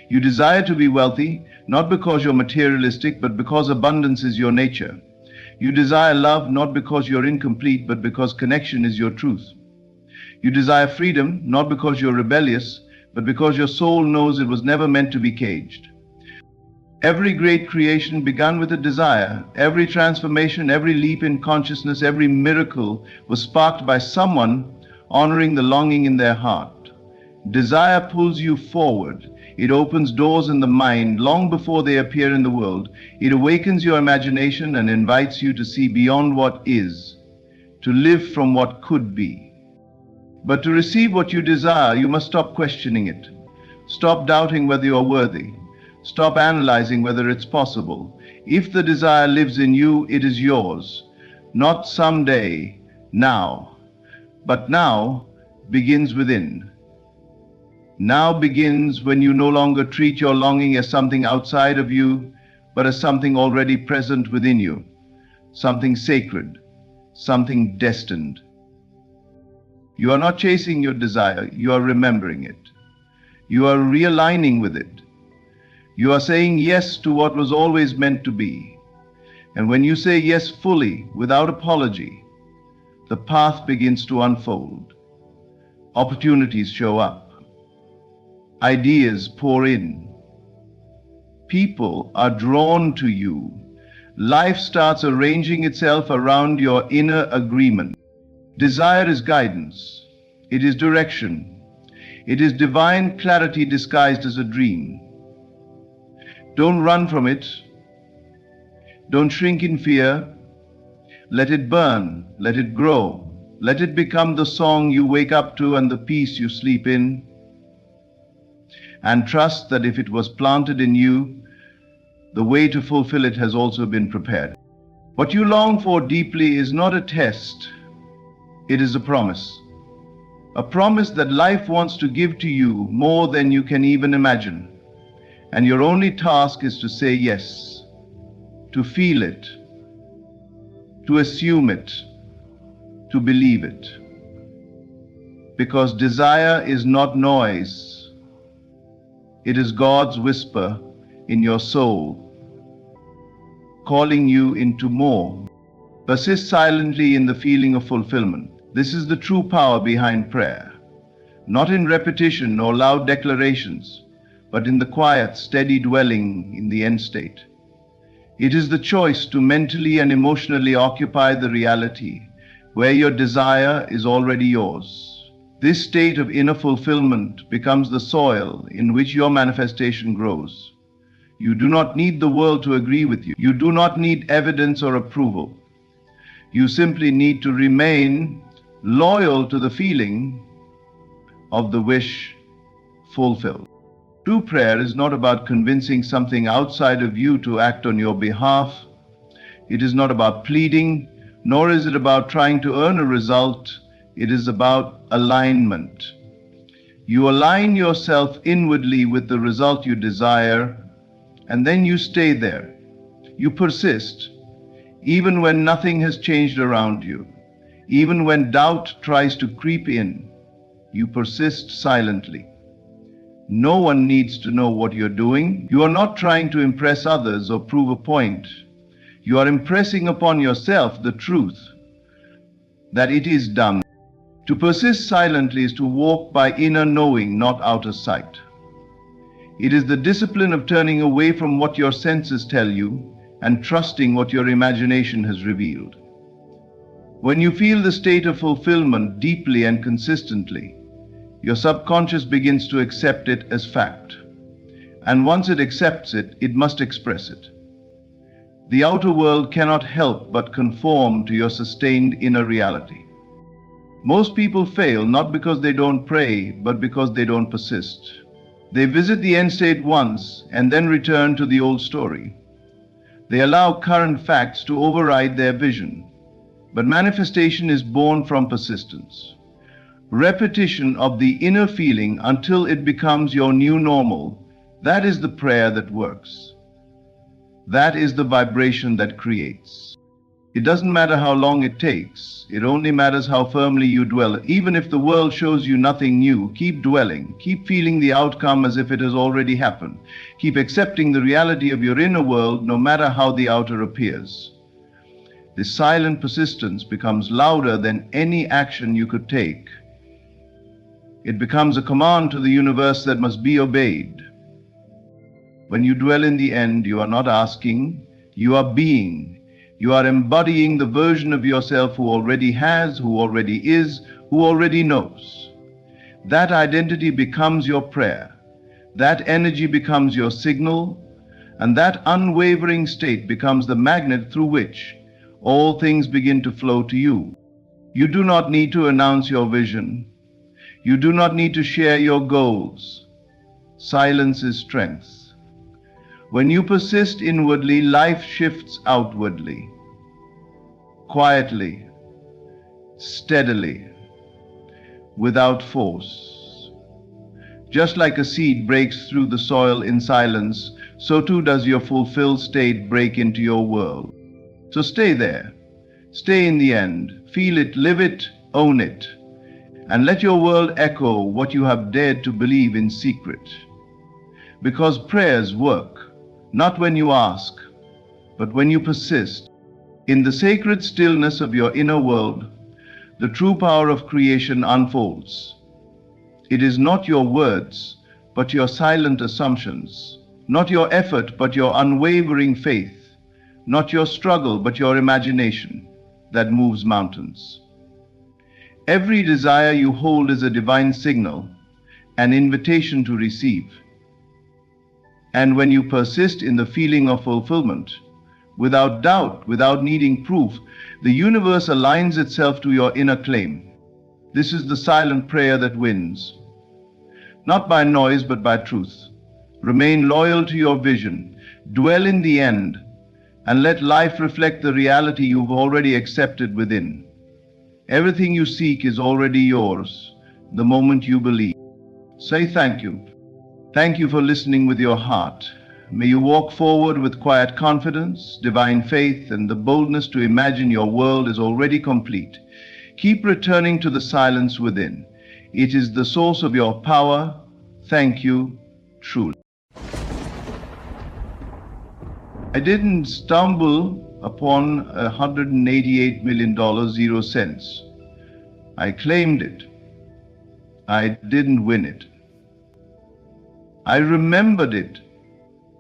You desire to be wealthy, not because you're materialistic, but because abundance is your nature. You desire love, not because you're incomplete, but because connection is your truth. You desire freedom, not because you're rebellious, but because your soul knows it was never meant to be caged. Every great creation began with a desire. Every transformation, every leap in consciousness, every miracle was sparked by someone honoring the longing in their heart. Desire pulls you forward. It opens doors in the mind long before they appear in the world. It awakens your imagination and invites you to see beyond what is, to live from what could be. But to receive what you desire, you must stop questioning it. Stop doubting whether you are worthy. Stop analyzing whether it's possible. If the desire lives in you, it is yours. Not someday, now. But now begins within. Now begins when you no longer treat your longing as something outside of you, but as something already present within you. Something sacred, something destined. You are not chasing your desire, you are remembering it. You are realigning with it. You are saying yes to what was always meant to be. And when you say yes fully, without apology, the path begins to unfold. Opportunities show up. Ideas pour in. People are drawn to you. Life starts arranging itself around your inner agreement. Desire is guidance. It is direction. It is divine clarity disguised as a dream. Don't run from it. Don't shrink in fear. Let it burn. Let it grow. Let it become the song you wake up to and the peace you sleep in. And trust that if it was planted in you, the way to fulfill it has also been prepared. What you long for deeply is not a test. It is a promise. A promise that life wants to give to you more than you can even imagine. And your only task is to say yes, to feel it, to assume it, to believe it. Because desire is not noise. It is God's whisper in your soul, calling you into more. Persist silently in the feeling of fulfillment. This is the true power behind prayer. Not in repetition or loud declarations, but in the quiet, steady dwelling in the end state. It is the choice to mentally and emotionally occupy the reality where your desire is already yours. This state of inner fulfillment becomes the soil in which your manifestation grows. You do not need the world to agree with you. You do not need evidence or approval. You simply need to remain loyal to the feeling of the wish fulfilled. True prayer is not about convincing something outside of you to act on your behalf. It is not about pleading, nor is it about trying to earn a result. It is about alignment. You align yourself inwardly with the result you desire, and then you stay there. You persist, even when nothing has changed around you, even when doubt tries to creep in. You persist silently. No one needs to know what you're doing. You are not trying to impress others or prove a point. You are impressing upon yourself the truth that it is done. To persist silently is to walk by inner knowing, not outer sight. It is the discipline of turning away from what your senses tell you and trusting what your imagination has revealed. When you feel the state of fulfillment deeply and consistently, your subconscious begins to accept it as fact. And once it accepts it, it must express it. The outer world cannot help but conform to your sustained inner reality. Most people fail not because they don't pray, but because they don't persist. They visit the end state once and then return to the old story. They allow current facts to override their vision. But manifestation is born from persistence. Repetition of the inner feeling until it becomes your new normal. That is the prayer that works. That is the vibration that creates. It doesn't matter how long it takes. It only matters how firmly you dwell. Even if the world shows you nothing new, keep dwelling. Keep feeling the outcome as if it has already happened. Keep accepting the reality of your inner world, no matter how the outer appears. This silent persistence becomes louder than any action you could take. It becomes a command to the universe that must be obeyed. When you dwell in the end, you are not asking, you are being. You are embodying the version of yourself who already has, who already is, who already knows. That identity becomes your prayer. That energy becomes your signal, and that unwavering state becomes the magnet through which all things begin to flow to you. You do not need to announce your vision. You do not need to share your goals. Silence is strength. When you persist inwardly, life shifts outwardly. Quietly, steadily, without force. Just like a seed breaks through the soil in silence, so too does your fulfilled state break into your world. So stay there. Stay in the end. Feel it, live it, own it. And let your world echo what you have dared to believe in secret. Because prayers work, not when you ask, but when you persist. In the sacred stillness of your inner world, the true power of creation unfolds. It is not your words, but your silent assumptions, not your effort, but your unwavering faith, not your struggle, but your imagination that moves mountains. Every desire you hold is a divine signal, an invitation to receive. And when you persist in the feeling of fulfillment, without doubt, without needing proof, the universe aligns itself to your inner claim. This is the silent prayer that wins. Not by noise, but by truth. Remain loyal to your vision. Dwell in the end, and let life reflect the reality you've already accepted within. Everything you seek is already yours the moment you believe. Say thank you. Thank you for listening with your heart. May you walk forward with quiet confidence, divine faith, and the boldness to imagine your world is already complete. Keep returning to the silence within. It is the source of your power. Thank you, truly. I didn't stumble upon $188 million, 0 cents. I claimed it. I didn't win it. I remembered it.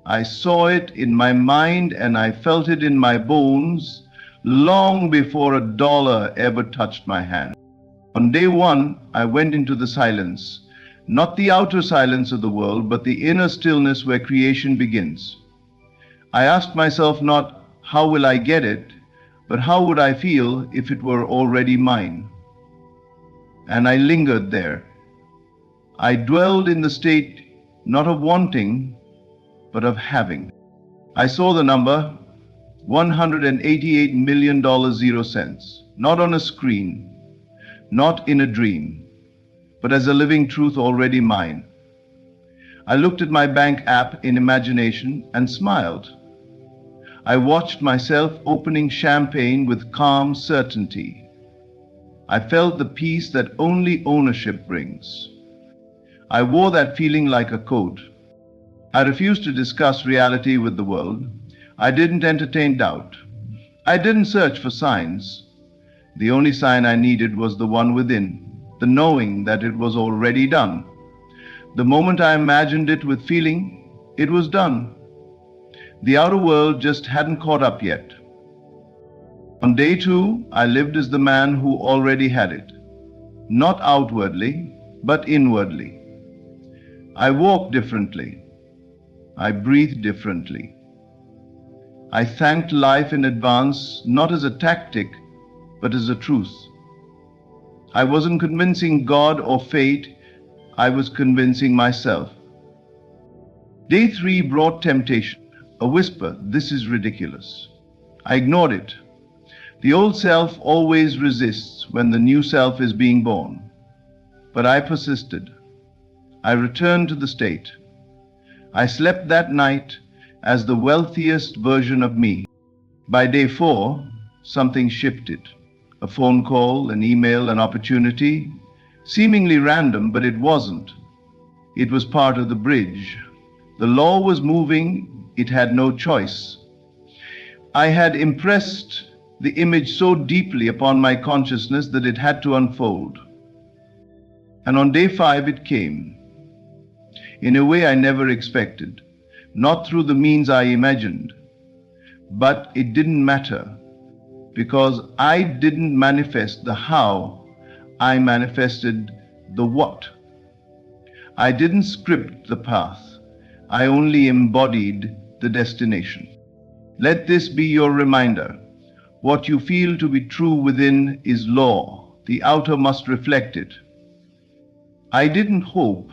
I saw it in my mind and I felt it in my bones long before a dollar ever touched my hand. On day one, I went into the silence, not the outer silence of the world, but the inner stillness where creation begins. I asked myself not, how will I get it, But how would I feel if it were already mine? And I lingered there. I dwelled in the state not of wanting, but of having. I saw the number $188 million 0 cents, not on a screen, not in a dream, but as a living truth already mine. I looked at my bank app in imagination and smiled. I watched myself opening champagne with calm certainty. I felt the peace that only ownership brings. I wore that feeling like a coat. I refused to discuss reality with the world. I didn't entertain doubt. I didn't search for signs. The only sign I needed was the one within, the knowing that it was already done. The moment I imagined it with feeling, it was done. The outer world just hadn't caught up yet. On day 2, I lived as the man who already had it, not outwardly, but inwardly. I walked differently. I breathed differently. I thanked life in advance, not as a tactic, but as a truth. I wasn't convincing God or fate, I was convincing myself. Day 3 brought temptation, a whisper, "This is ridiculous." I ignored it. The old self always resists when the new self is being born. But I persisted. I returned to the state. I slept that night as the wealthiest version of me. By day 4, something shifted. A phone call, an email, an opportunity. Seemingly random, but it wasn't. It was part of the bridge. The law was moving, it had no choice. I had impressed the image so deeply upon my consciousness that it had to unfold. And on day 5 it came. In a way I never expected, not through the means I imagined. But it didn't matter, because I didn't manifest the how, I manifested the what. I didn't script the path, I only embodied the destination. Let this be your reminder. What you feel to be true within is law. The outer must reflect it. I didn't hope,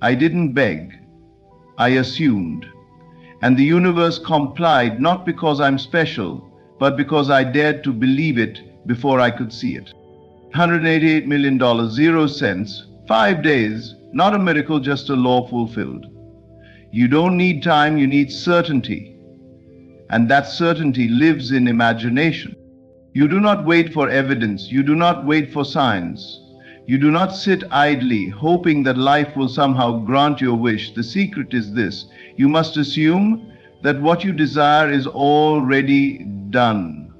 I didn't beg, I assumed. And the universe complied not because I'm special, but because I dared to believe it before I could see it. $188 million 0 cents, 5 days, not a miracle, just a law fulfilled. You don't need time, you need certainty. And that certainty lives in imagination. You do not wait for evidence, you do not wait for signs. You do not sit idly, hoping that life will somehow grant your wish. The secret is this: you must assume that what you desire is already done,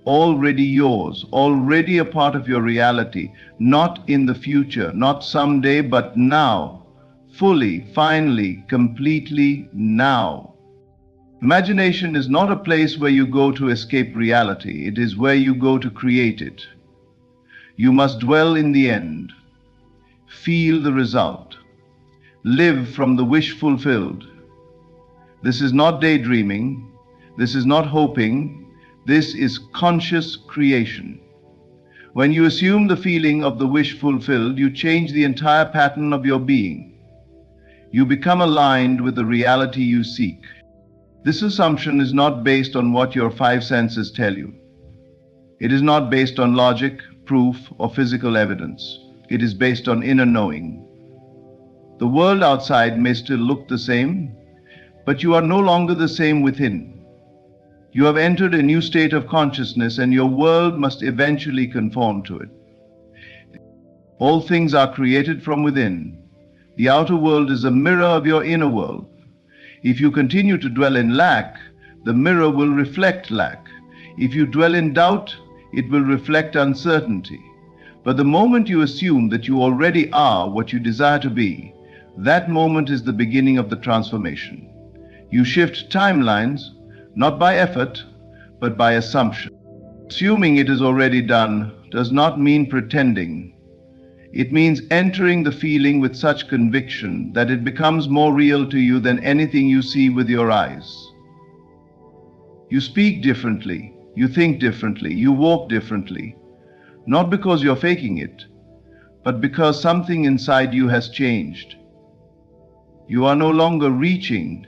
already yours, already a part of your reality, not in the future, not someday, but now, fully, finally, completely now. Imagination is not a place where you go to escape reality. It is where you go to create it. You must dwell in the end, feel the result, live from the wish fulfilled. This is not daydreaming, this is not hoping, this is conscious creation. When you assume the feeling of the wish fulfilled, you change the entire pattern of your being. You become aligned with the reality you seek. This assumption is not based on what your 5 senses tell you. It is not based on logic, proof, or physical evidence. It is based on inner knowing. The world outside may still look the same, but you are no longer the same within. You have entered a new state of consciousness, and your world must eventually conform to it. All things are created from within. The outer world is a mirror of your inner world. If you continue to dwell in lack, the mirror will reflect lack. If you dwell in doubt, it will reflect uncertainty. But the moment you assume that you already are what you desire to be, that moment is the beginning of the transformation. You shift timelines, not by effort, but by assumption. Assuming it is already done does not mean pretending. It means entering the feeling with such conviction that it becomes more real to you than anything you see with your eyes. You speak differently. You think differently, you walk differently, not because you're faking it, but because something inside you has changed. You are no longer reaching,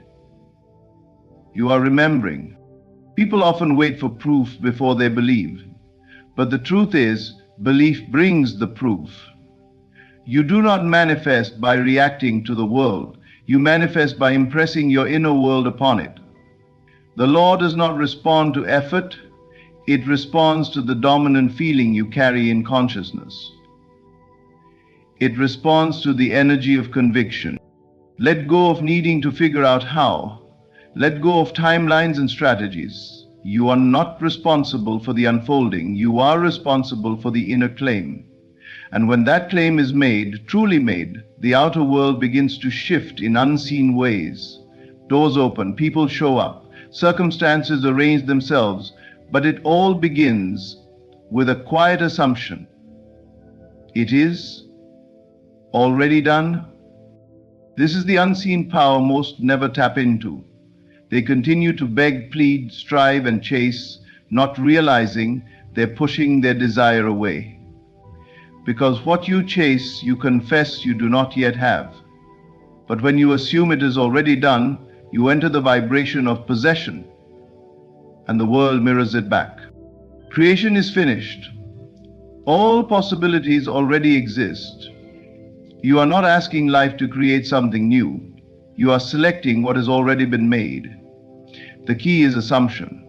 you are remembering. People often wait for proof before they believe, but the truth is, belief brings the proof. You do not manifest by reacting to the world, you manifest by impressing your inner world upon it. The law does not respond to effort, it responds to the dominant feeling you carry in consciousness. It responds to the energy of conviction. Let go of needing to figure out how. Let go of timelines and strategies. You are not responsible for the unfolding, you are responsible for the inner claim. And when that claim is made, truly made, the outer world begins to shift in unseen ways. Doors open, people show up, circumstances arrange themselves, but it all begins with a quiet assumption. It is already done. This is the unseen power most never tap into. They continue to beg, plead, strive, and chase, not realizing they're pushing their desire away. Because what you chase, you confess you do not yet have. But when you assume it is already done, you enter the vibration of possession, and the world mirrors it back. Creation is finished. All possibilities already exist. You are not asking life to create something new. You are selecting what has already been made. The key is assumption.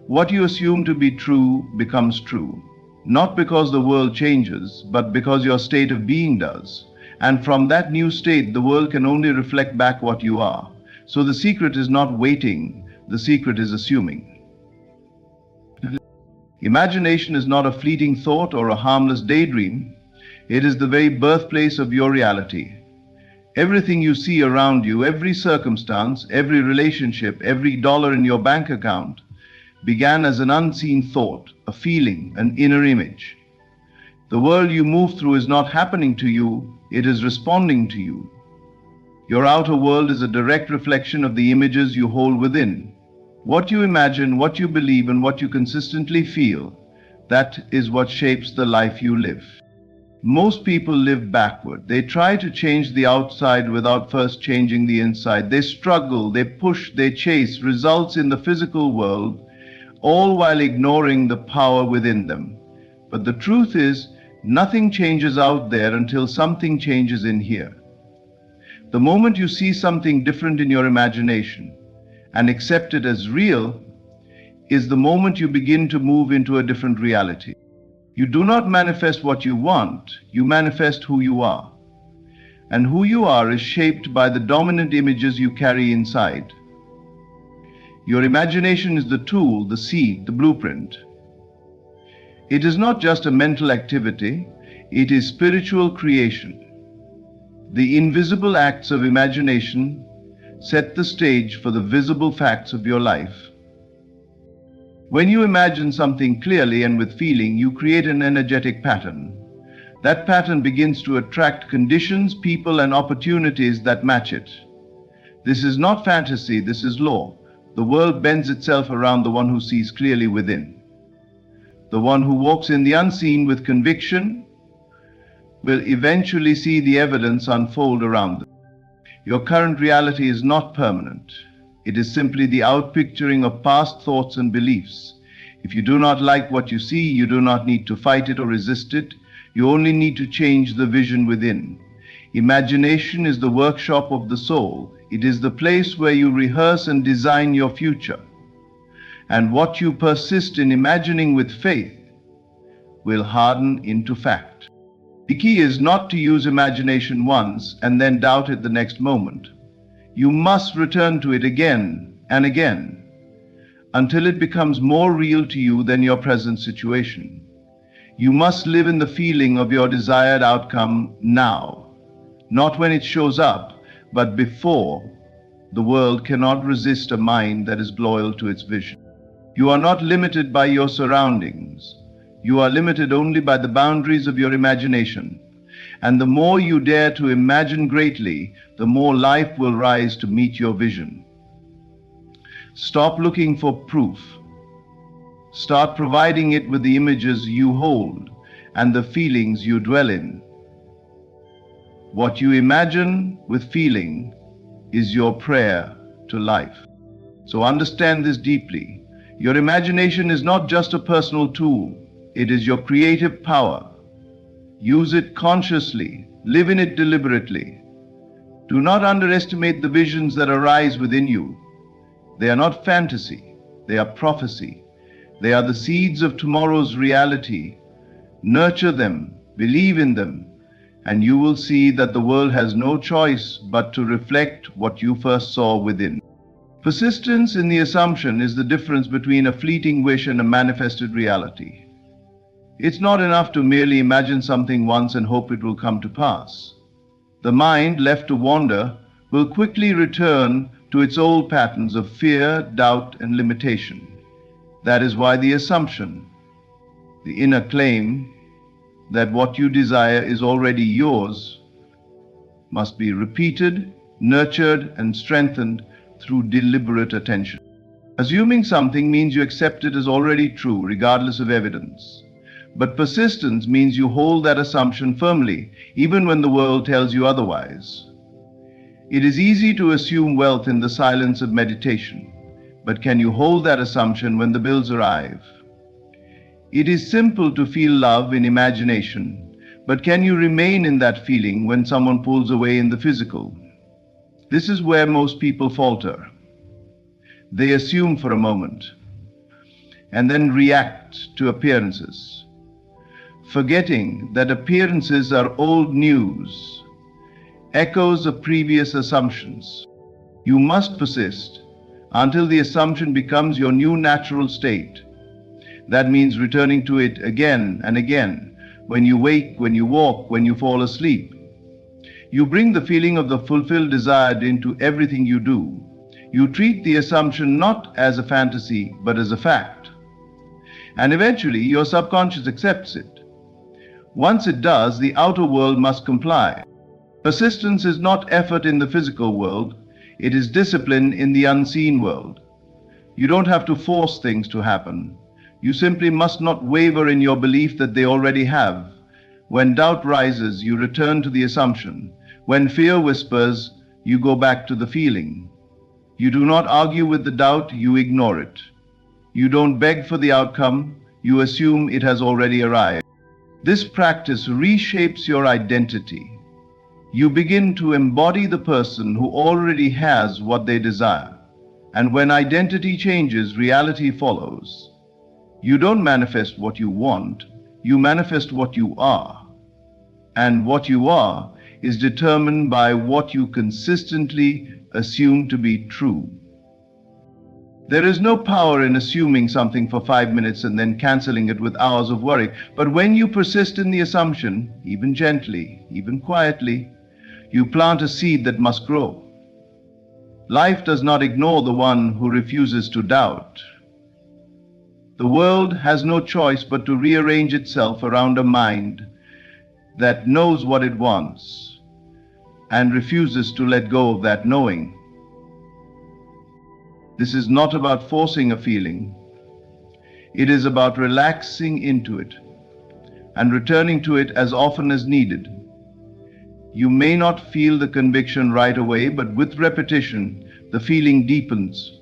What you assume to be true becomes true. Not because the world changes, but because your state of being does. And from that new state, the world can only reflect back what you are. So the secret is not waiting, the secret is assuming. Imagination is not a fleeting thought or a harmless daydream. It is the very birthplace of your reality. Everything you see around you, every circumstance, every relationship, every dollar in your bank account, began as an unseen thought, a feeling, an inner image. The world you move through is not happening to you, it is responding to you. Your outer world is a direct reflection of the images you hold within. What you imagine, what you believe, and what you consistently feel, that is what shapes the life you live. Most people live backward. They try to change the outside without first changing the inside. They struggle, they push, they chase results in the physical world, all while ignoring the power within them. But the truth is, nothing changes out there until something changes in here. The moment you see something different in your imagination and accept it as real, is the moment you begin to move into a different reality. You do not manifest what you want, you manifest who you are. And who you are is shaped by the dominant images you carry inside. Your imagination is the tool, the seed, the blueprint. It is not just a mental activity, it is spiritual creation. The invisible acts of imagination set the stage for the visible facts of your life. When you imagine something clearly and with feeling, you create an energetic pattern. That pattern begins to attract conditions, people, and opportunities that match it. This is not fantasy, this is law. The world bends itself around the one who sees clearly within. The one who walks in the unseen with conviction will eventually see the evidence unfold around them. Your current reality is not permanent. It is simply the outpicturing of past thoughts and beliefs. If you do not like what you see, you do not need to fight it or resist it. You only need to change the vision within. Imagination is the workshop of the soul. It is the place where you rehearse and design your future. And what you persist in imagining with faith will harden into fact. The key is not to use imagination once and then doubt it the next moment. You must return to it again and again until it becomes more real to you than your present situation. You must live in the feeling of your desired outcome now, not when it shows up, but before. The world cannot resist a mind that is loyal to its vision. You are not limited by your surroundings. You are limited only by the boundaries of your imagination. And the more you dare to imagine greatly, the more life will rise to meet your vision. Stop looking for proof. Start providing it with the images you hold and the feelings you dwell in. What you imagine with feeling is your prayer to life. So understand this deeply. Your imagination is not just a personal tool, it is your creative power. Use it consciously, live in it deliberately. Do not underestimate the visions that arise within you. They are not fantasy, they are prophecy. They are the seeds of tomorrow's reality. Nurture them, believe in them, and you will see that the world has no choice but to reflect what you first saw within. Persistence in the assumption is the difference between a fleeting wish and a manifested reality. It's not enough to merely imagine something once and hope it will come to pass. The mind, left to wander, will quickly return to its old patterns of fear, doubt, and limitation. That is why the assumption, the inner claim that what you desire is already yours, must be repeated, nurtured, and strengthened through deliberate attention. Assuming something means you accept it as already true, regardless of evidence. But persistence means you hold that assumption firmly, even when the world tells you otherwise. It is easy to assume wealth in the silence of meditation, but can you hold that assumption when the bills arrive? It is simple to feel love in imagination, but can you remain in that feeling when someone pulls away in the physical? This is where most people falter. They assume for a moment, and then react to appearances, forgetting that appearances are old news, echoes of previous assumptions. You must persist until the assumption becomes your new natural state. That means returning to it again and again, when you wake, when you walk, when you fall asleep. You bring the feeling of the fulfilled desire into everything you do. You treat the assumption not as a fantasy, but as a fact. And eventually, your subconscious accepts it. Once it does, the outer world must comply. Persistence is not effort in the physical world, it is discipline in the unseen world. You don't have to force things to happen. You simply must not waver in your belief that they already have. When doubt rises, you return to the assumption. When fear whispers, you go back to the feeling. You do not argue with the doubt, you ignore it. You don't beg for the outcome, you assume it has already arrived. This practice reshapes your identity. You begin to embody the person who already has what they desire. And when identity changes, reality follows. You don't manifest what you want, you manifest what you are. And what you are is determined by what you consistently assume to be true. There is no power in assuming something for 5 minutes and then canceling it with hours of worry. But when you persist in the assumption, even gently, even quietly, you plant a seed that must grow. Life does not ignore the one who refuses to doubt. The world has no choice but to rearrange itself around a mind that knows what it wants and refuses to let go of that knowing. This is not about forcing a feeling. It is about relaxing into it and returning to it as often as needed. You may not feel the conviction right away, but with repetition, the feeling deepens.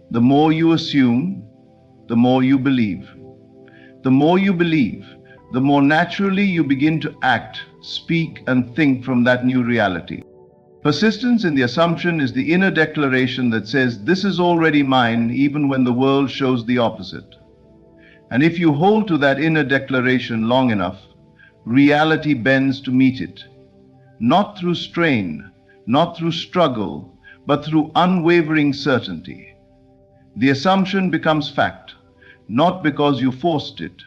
The more you assume, the more you believe. The more you believe, the more naturally you begin to act, speak, and think from that new reality. Persistence in the assumption is the inner declaration that says, "This is already mine," even when the world shows the opposite. And if you hold to that inner declaration long enough, reality bends to meet it. Not through strain, not through struggle, but through unwavering certainty. The assumption becomes fact, not because you forced it,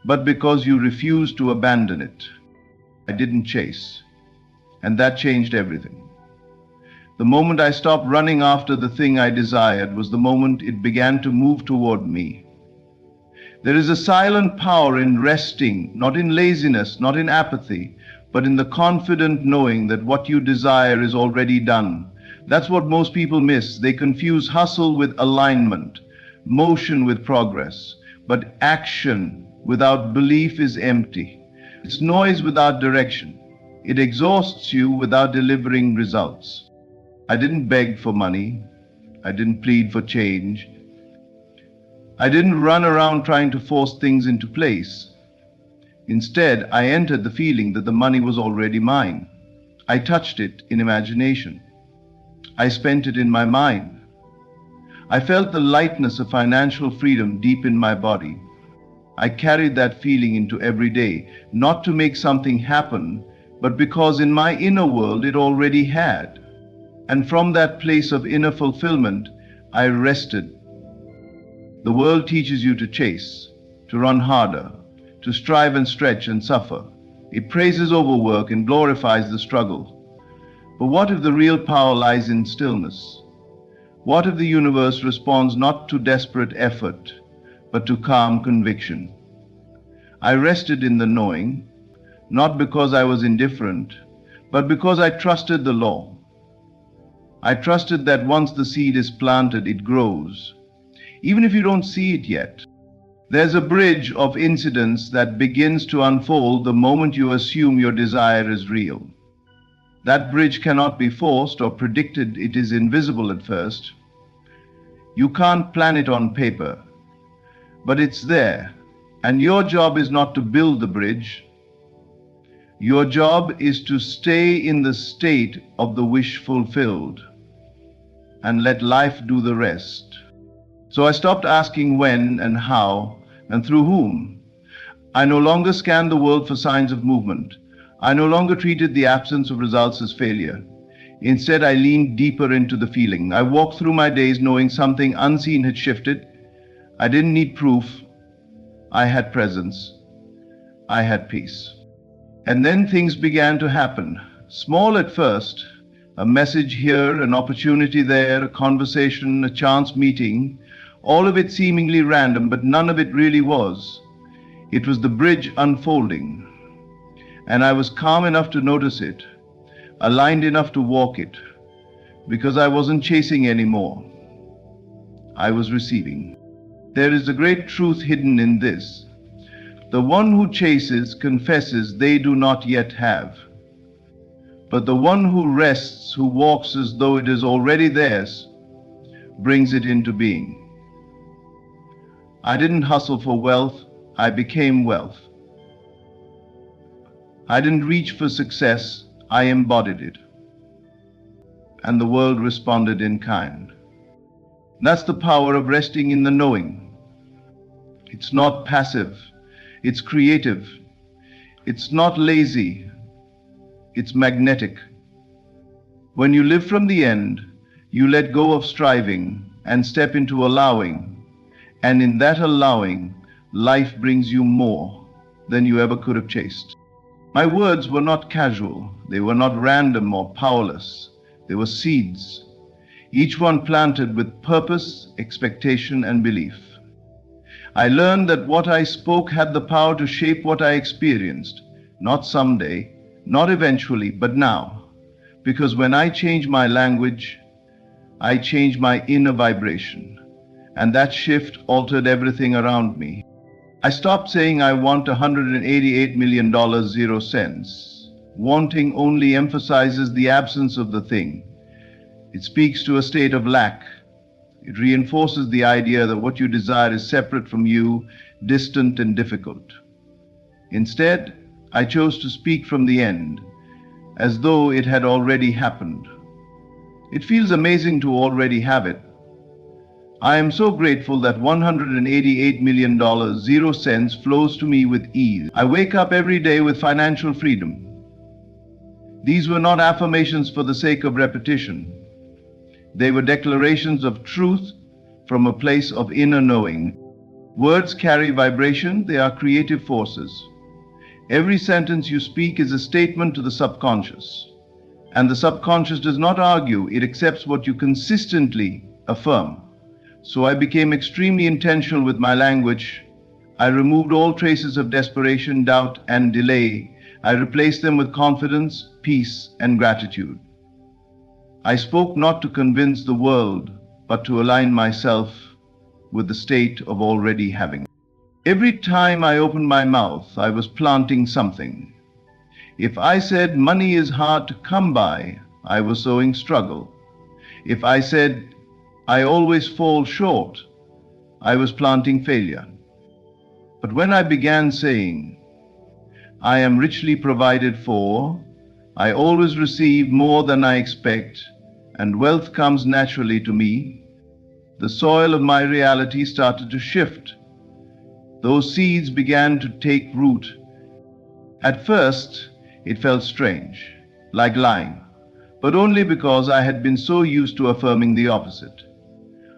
but because you refused to abandon it. I didn't chase, and that changed everything. The moment I stopped running after the thing I desired was the moment it began to move toward me. There is a silent power in resting, not in laziness, not in apathy, but in the confident knowing that what you desire is already done. That's what most people miss. They confuse hustle with alignment. motion with progress, but action without belief is empty. It's noise without direction. It exhausts you without delivering results. I didn't beg for money. I didn't plead for change. I didn't run around trying to force things into place. Instead, I entered the feeling that the money was already mine. I touched it in imagination. I spent it in my mind. I felt the lightness of financial freedom deep in my body. I carried that feeling into every day, not to make something happen, but because in my inner world it already had. And from that place of inner fulfillment, I rested. The world teaches you to chase, to run harder, to strive and stretch and suffer. It praises overwork and glorifies the struggle. But what if the real power lies in stillness? What if the universe responds not to desperate effort, but to calm conviction? I rested in the knowing, not because I was indifferent, but because I trusted the law. I trusted that once the seed is planted, it grows. Even if you don't see it yet, there's a bridge of incidents that begins to unfold the moment you assume your desire is real. That bridge cannot be forced or predicted. It is invisible at first. You can't plan it on paper, but it's there. And your job is not to build the bridge. Your job is to stay in the state of the wish fulfilled and let life do the rest. So I stopped asking when and how and through whom. I no longer scanned the world for signs of movement. I no longer treated the absence of results as failure. Instead, I leaned deeper into the feeling. I walked through my days knowing something unseen had shifted. I didn't need proof. I had presence. I had peace. And then things began to happen. Small at first, a message here, an opportunity there, a conversation, a chance meeting, all of it seemingly random, but none of it really was. It was the bridge unfolding. And I was calm enough to notice it, aligned enough to walk it, because I wasn't chasing anymore. I was receiving. There is a great truth hidden in this. The one who chases confesses they do not yet have. But the one who rests, who walks as though it is already theirs, brings it into being. I didn't hustle for wealth, I became wealth. I didn't reach for success, I embodied it. And the world responded in kind. That's the power of resting in the knowing. It's not passive, it's creative. It's not lazy, it's magnetic. When you live from the end, you let go of striving and step into allowing. And in that allowing, life brings you more than you ever could have chased. My words were not casual. They were not random or powerless. They were seeds, each one planted with purpose, expectation, and belief. I learned that what I spoke had the power to shape what I experienced, not someday, not eventually, but now. Because when I change my language, I change my inner vibration. And that shift altered everything around me. I stopped saying I want $188 million, 0 cents. Wanting only emphasizes the absence of the thing. It speaks to a state of lack. It reinforces the idea that what you desire is separate from you, distant and difficult. Instead, I chose to speak from the end, as though it had already happened. It feels amazing to already have it. I am so grateful that $188 million, 0 cents flows to me with ease. I wake up every day with financial freedom. These were not affirmations for the sake of repetition. They were declarations of truth from a place of inner knowing. Words carry vibration, they are creative forces. Every sentence you speak is a statement to the subconscious. And the subconscious does not argue, it accepts what you consistently affirm. So I became extremely intentional with my language. I removed all traces of desperation, doubt, and delay. I replaced them with confidence, peace, and gratitude. I spoke not to convince the world, but to align myself with the state of already having. Every time I opened my mouth, I was planting something. If I said money is hard to come by, I was sowing struggle. If I said I always fall short, I was planting failure. But when I began saying, I am richly provided for, I always receive more than I expect, and wealth comes naturally to me, the soil of my reality started to shift. Those seeds began to take root. At first, it felt strange, like lying, but only because I had been so used to affirming the opposite.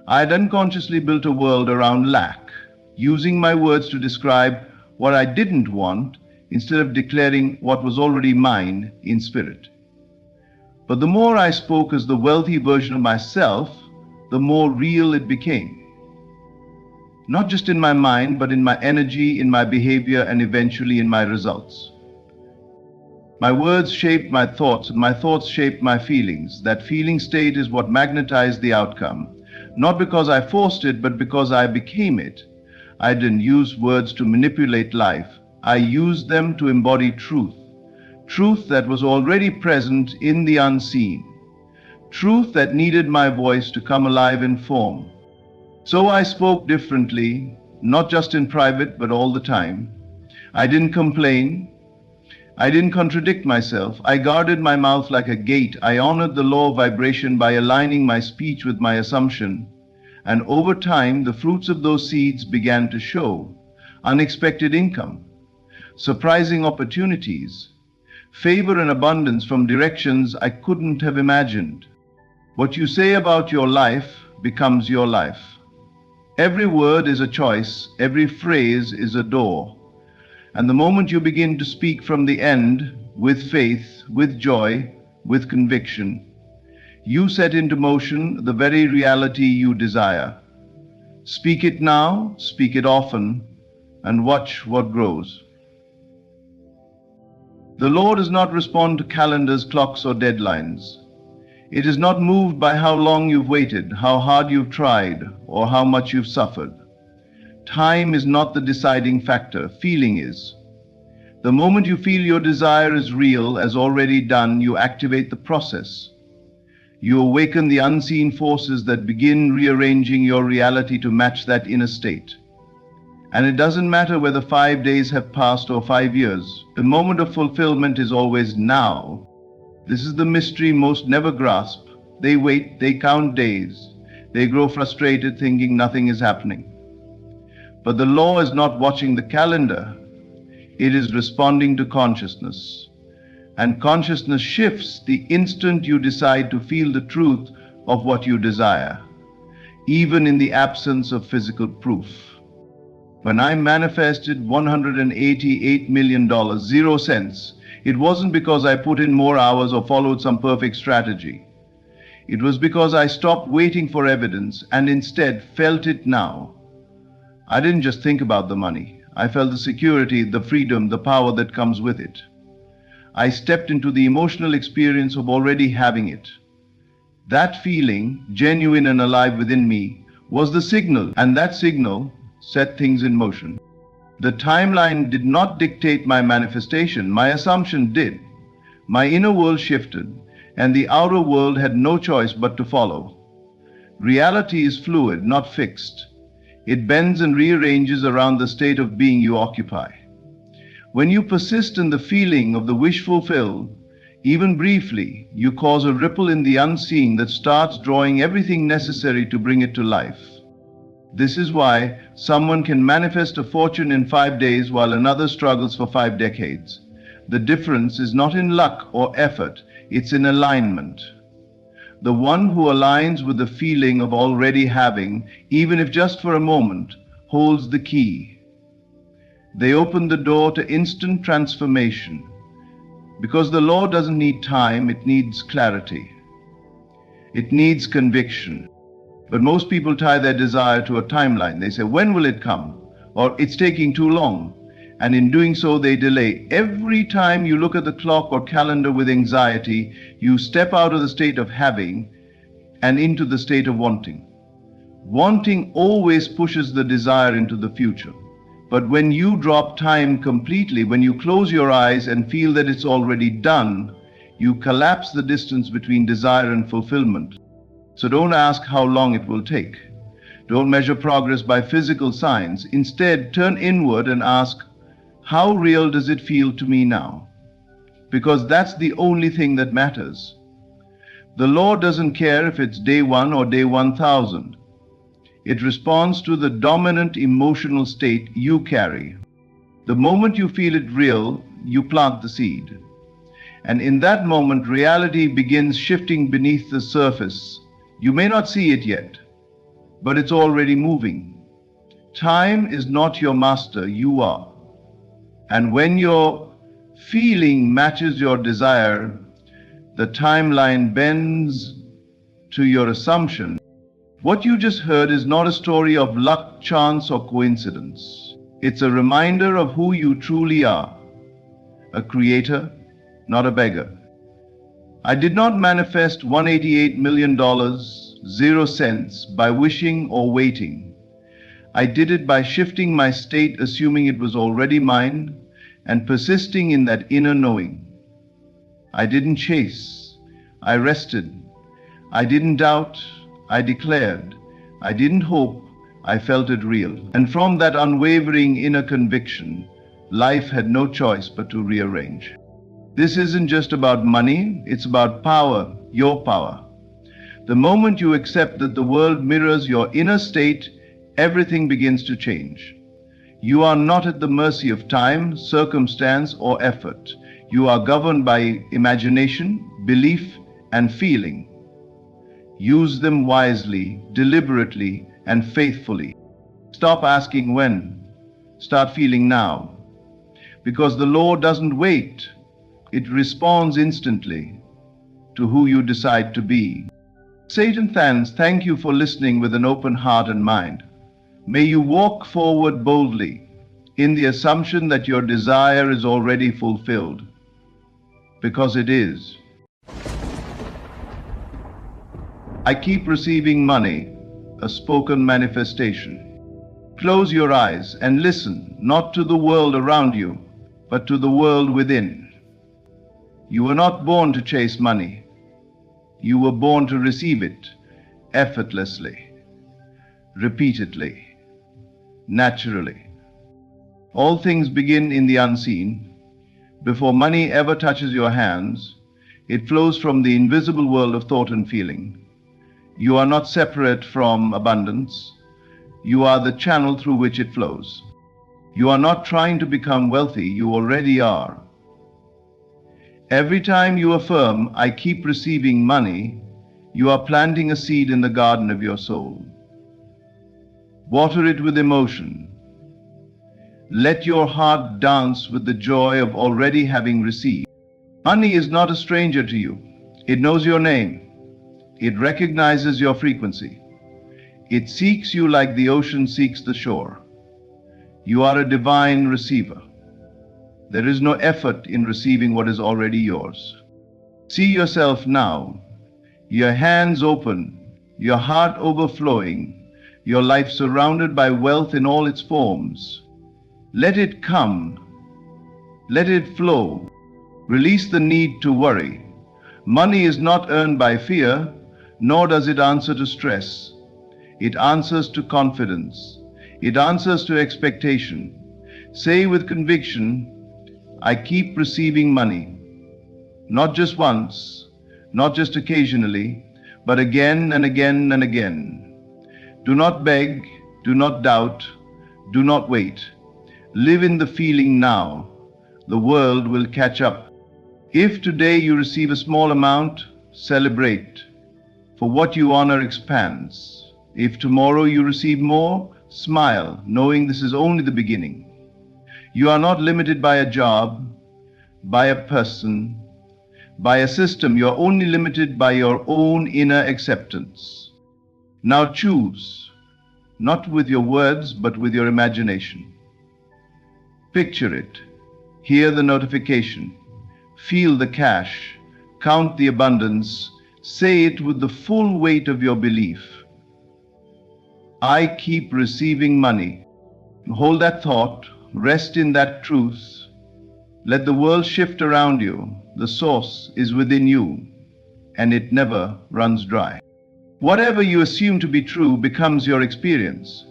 I had unconsciously built a world around lack, using my words to describe what I didn't want instead of declaring what was already mine in spirit. But the more I spoke as the wealthy version of myself, the more real it became. Not just in my mind, but in my energy, in my behavior, and eventually in my results. My words shaped my thoughts, and my thoughts shaped my feelings. That feeling state is what magnetized the outcome, not because I forced it, but because I became it. I didn't use words to manipulate life. I used them to embody truth. Truth that was already present in the unseen. Truth that needed my voice to come alive in form. So I spoke differently, not just in private, but all the time. I didn't complain. I didn't contradict myself. I guarded my mouth like a gate. I honored the law of vibration by aligning my speech with my assumption. And over time, the fruits of those seeds began to show. Unexpected income, surprising opportunities, favor and abundance from directions I couldn't have imagined. What you say about your life becomes your life. Every word is a choice, every phrase is a door. And the moment you begin to speak from the end, with faith, with joy, with conviction, you set into motion the very reality you desire. Speak it now, speak it often, and watch what grows. The Lord does not respond to calendars, clocks, or deadlines. It is not moved by how long you've waited, how hard you've tried, or how much you've suffered. Time is not the deciding factor, feeling is. The moment you feel your desire is real, as already done, you activate the process. You awaken the unseen forces that begin rearranging your reality to match that inner state. And it doesn't matter whether 5 days have passed or 5 years. The moment of fulfillment is always now. This is the mystery most never grasp. They wait, they count days. They grow frustrated thinking nothing is happening. But the law is not watching the calendar. It is responding to consciousness. And consciousness shifts the instant you decide to feel the truth of what you desire, even in the absence of physical proof. When I manifested $188 million, 0 cents, it wasn't because I put in more hours or followed some perfect strategy. It was because I stopped waiting for evidence and instead felt it now. I didn't just think about the money. I felt the security, the freedom, the power that comes with it. I stepped into the emotional experience of already having it. That feeling, genuine and alive within me, was the signal, and that signal set things in motion. The timeline did not dictate my manifestation, my assumption did. My inner world shifted, and the outer world had no choice but to follow. Reality is fluid, not fixed. It bends and rearranges around the state of being you occupy. When you persist in the feeling of the wish fulfilled, even briefly, you cause a ripple in the unseen that starts drawing everything necessary to bring it to life. This is why someone can manifest a fortune in 5 days while another struggles for 5 decades. The difference is not in luck or effort, it's in alignment. The one who aligns with the feeling of already having, even if just for a moment, holds the key. They open the door to instant transformation. Because the law doesn't need time, it needs clarity. It needs conviction. But most people tie their desire to a timeline. They say, when will it come? Or it's taking too long. And in doing so, they delay. Every time you look at the clock or calendar with anxiety, you step out of the state of having and into the state of wanting. Wanting always pushes the desire into the future. But when you drop time completely, when you close your eyes and feel that it's already done, you collapse the distance between desire and fulfillment. So don't ask how long it will take. Don't measure progress by physical signs. Instead, turn inward and ask, how real does it feel to me now? Because that's the only thing that matters. The law doesn't care if it's day 1 or day 1000. It responds to the dominant emotional state you carry. The moment you feel it real, you plant the seed. And in that moment, reality begins shifting beneath the surface. You may not see it yet, but it's already moving. Time is not your master, you are. And when your feeling matches your desire, the timeline bends to your assumption. What you just heard is not a story of luck, chance, or coincidence. It's a reminder of who you truly are, a creator, not a beggar. I did not manifest $188 million, 0 cents, by wishing or waiting. I did it by shifting my state, assuming it was already mine, and persisting in that inner knowing. I didn't chase, I rested. I didn't doubt, I declared. I didn't hope, I felt it real. And from that unwavering inner conviction, life had no choice but to rearrange. This isn't just about money, it's about power, your power. The moment you accept that the world mirrors your inner state, everything begins to change. You are not at the mercy of time, circumstance, or effort. You are governed by imagination, belief, and feeling. Use them wisely, deliberately, and faithfully. Stop asking when. Start feeling now. Because the law doesn't wait. It responds instantly to who you decide to be. Satan fans, thank you for listening with an open heart and mind. May you walk forward boldly in the assumption that your desire is already fulfilled. Because it is. I keep receiving money, a spoken manifestation. Close your eyes and listen, not to the world around you, but to the world within. You were not born to chase money. You were born to receive it effortlessly, repeatedly, naturally. All things begin in the unseen. Before money ever touches your hands, it flows from the invisible world of thought and feeling. You are not separate from abundance. You are the channel through which it flows. You are not trying to become wealthy, you already are. Every time you affirm, I keep receiving money, you are planting a seed in the garden of your soul. Water it with emotion. Let your heart dance with the joy of already having received. Money is not a stranger to you. It knows your name. It recognizes your frequency. It seeks you like the ocean seeks the shore. You are a divine receiver. There is no effort in receiving what is already yours. See yourself now, your hands open, your heart overflowing, your life surrounded by wealth in all its forms. Let it come. Let it flow. Release the need to worry. Money is not earned by fear, nor does it answer to stress. It answers to confidence. It answers to expectation. Say with conviction, I keep receiving money. Not just once, not just occasionally, but again and again and again. Do not beg, do not doubt, do not wait. Live in the feeling now. The world will catch up. If today you receive a small amount, celebrate. For what you honor expands. If tomorrow you receive more, smile, knowing this is only the beginning. You are not limited by a job, by a person, by a system. You are only limited by your own inner acceptance. Now choose, not with your words, but with your imagination. Picture it. Hear the notification. Feel the cash. Count the abundance. Say it with the full weight of your belief. I keep receiving money. Hold that thought, rest in that truth. Let the world shift around you. The source is within you, and it never runs dry. Whatever you assume to be true becomes your experience.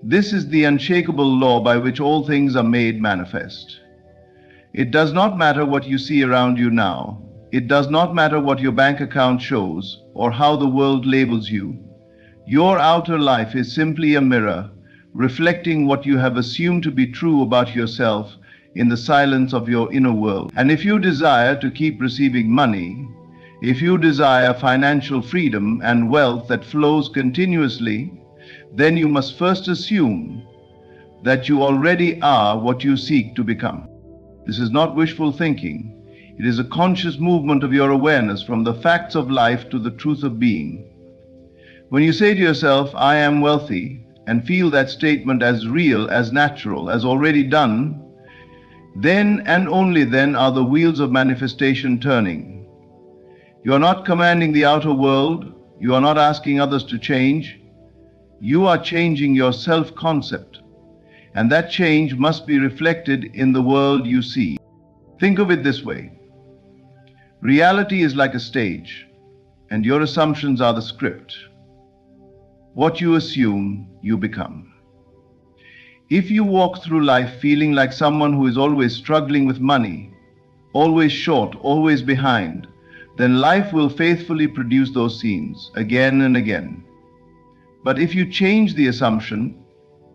This is the unshakable law by which all things are made manifest. It does not matter what you see around you now. It does not matter what your bank account shows or how the world labels you. Your outer life is simply a mirror, reflecting what you have assumed to be true about yourself in the silence of your inner world. And if you desire to keep receiving money, if you desire financial freedom and wealth that flows continuously, then you must first assume that you already are what you seek to become. This is not wishful thinking. It is a conscious movement of your awareness from the facts of life to the truth of being. When you say to yourself, I am wealthy, and feel that statement as real, as natural, as already done, then and only then are the wheels of manifestation turning. You are not commanding the outer world. You are not asking others to change. You are changing your self-concept, and that change must be reflected in the world you see. Think of it this way. Reality is like a stage, and your assumptions are the script. What you assume, you become. If you walk through life feeling like someone who is always struggling with money, always short, always behind, then life will faithfully produce those scenes again and again. But if you change the assumption,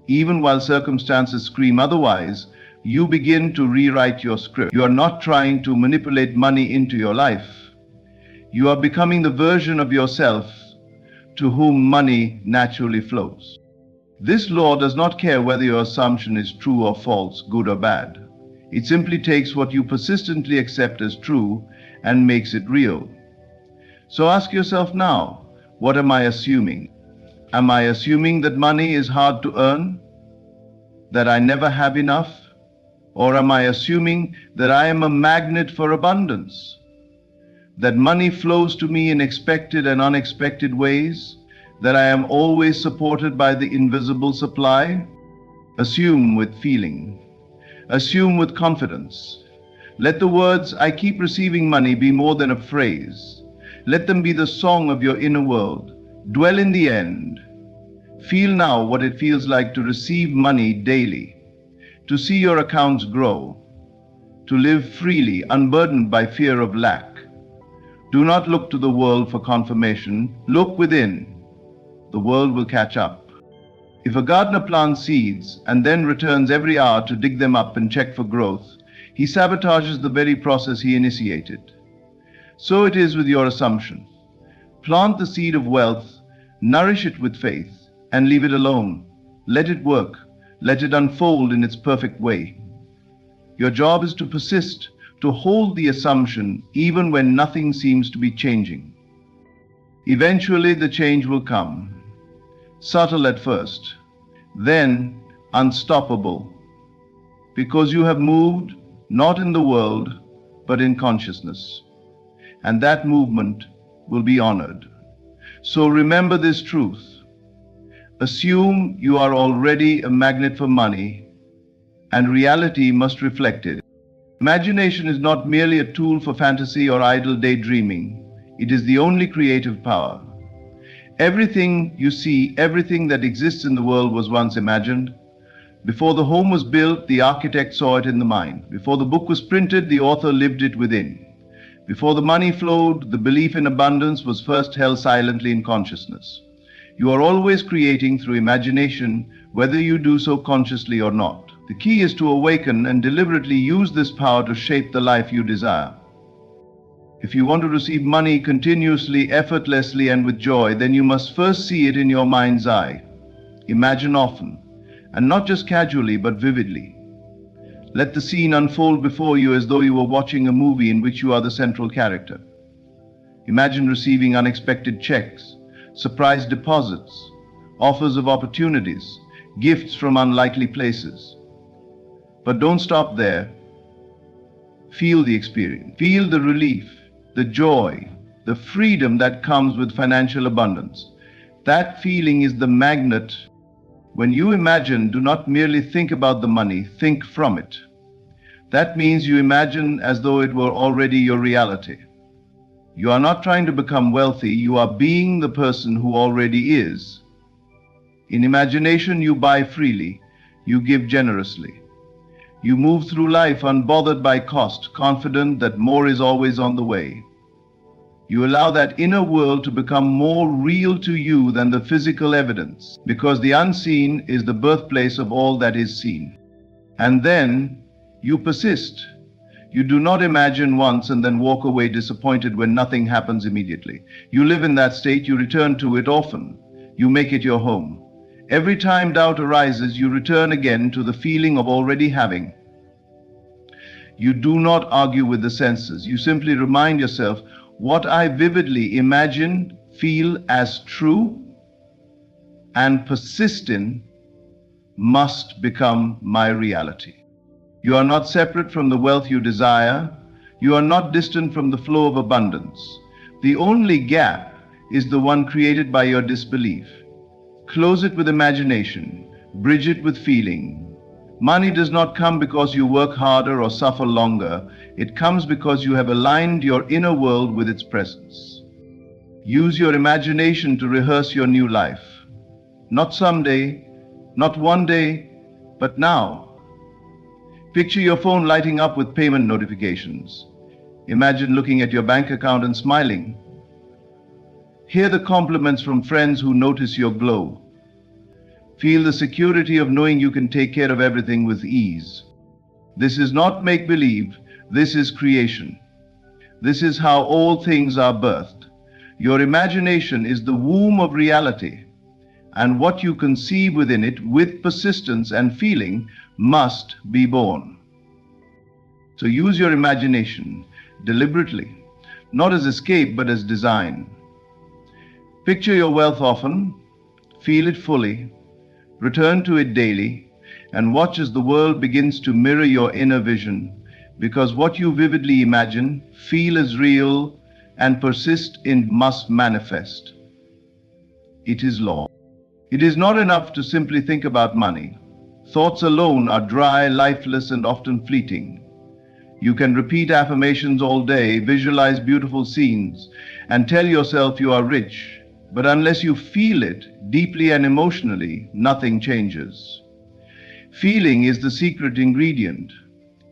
even while circumstances scream otherwise, you begin to rewrite your script. You are not trying to manipulate money into your life. You are becoming the version of yourself to whom money naturally flows. This law does not care whether your assumption is true or false, good or bad. It simply takes what you persistently accept as true and makes it real. So ask yourself now, what am I assuming? Am I assuming that money is hard to earn? That I never have enough? Or am I assuming that I am a magnet for abundance? That money flows to me in expected and unexpected ways? That I am always supported by the invisible supply? Assume with feeling. Assume with confidence. Let the words, I keep receiving money, be more than a phrase. Let them be the song of your inner world. Dwell in the end. Feel now what it feels like to receive money daily, to see your accounts grow, to live freely, unburdened by fear of lack. Do not look to the world for confirmation. Look within. The world will catch up. If a gardener plants seeds and then returns every hour to dig them up and check for growth, he sabotages the very process he initiated. So it is with your assumption. Plant the seed of wealth, nourish it with faith, and leave it alone. Let it work. Let it unfold in its perfect way. Your job is to persist, to hold the assumption even when nothing seems to be changing. Eventually the change will come. Subtle at first, then unstoppable, because you have moved not in the world, but in consciousness. And that movement will be honored. So remember this truth. Assume you are already a magnet for money, and reality must reflect it. Imagination is not merely a tool for fantasy or idle daydreaming. It is the only creative power. Everything you see, everything that exists in the world was once imagined. Before the home was built, the architect saw it in the mind. Before the book was printed, the author lived it within. Before the money flowed, the belief in abundance was first held silently in consciousness. You are always creating through imagination, whether you do so consciously or not. The key is to awaken and deliberately use this power to shape the life you desire. If you want to receive money continuously, effortlessly, and with joy, then you must first see it in your mind's eye. Imagine often, and not just casually, but vividly. Let the scene unfold before you as though you were watching a movie in which you are the central character. Imagine receiving unexpected checks, surprise deposits, offers of opportunities, gifts from unlikely places. But don't stop there. Feel the experience. Feel the relief, the joy, the freedom that comes with financial abundance. That feeling is the magnet. When you imagine, do not merely think about the money, think from it. That means you imagine as though it were already your reality. You are not trying to become wealthy, you are being the person who already is. In imagination, you buy freely, you give generously. You move through life unbothered by cost, confident that more is always on the way. You allow that inner world to become more real to you than the physical evidence, because the unseen is the birthplace of all that is seen. And then you persist. You do not imagine once and then walk away disappointed when nothing happens immediately. You live in that state, you return to it often. You make it your home. Every time doubt arises, you return again to the feeling of already having. You do not argue with the senses. You simply remind yourself, what I vividly imagine, feel as true, and persist in must become my reality. You are not separate from the wealth you desire. You are not distant from the flow of abundance. The only gap is the one created by your disbelief. Close it with imagination. Bridge it with feeling. Money does not come because you work harder or suffer longer. It comes because you have aligned your inner world with its presence. Use your imagination to rehearse your new life. Not someday, not one day, but now. Picture your phone lighting up with payment notifications. Imagine looking at your bank account and smiling. Hear the compliments from friends who notice your glow. Feel the security of knowing you can take care of everything with ease. This is not make-believe, this is creation. This is how all things are birthed. Your imagination is the womb of reality, and what you conceive within it with persistence and feeling must be born. So use your imagination deliberately, not as escape but as design. Picture your wealth often, feel it fully, return to it daily, and watch as the world begins to mirror your inner vision, because what you vividly imagine, feel as real, and persist in must manifest. It is law. It is not enough to simply think about money. Thoughts alone are dry, lifeless, and often fleeting. You can repeat affirmations all day, visualize beautiful scenes, and tell yourself you are rich. But unless you feel it deeply and emotionally, nothing changes. Feeling is the secret ingredient.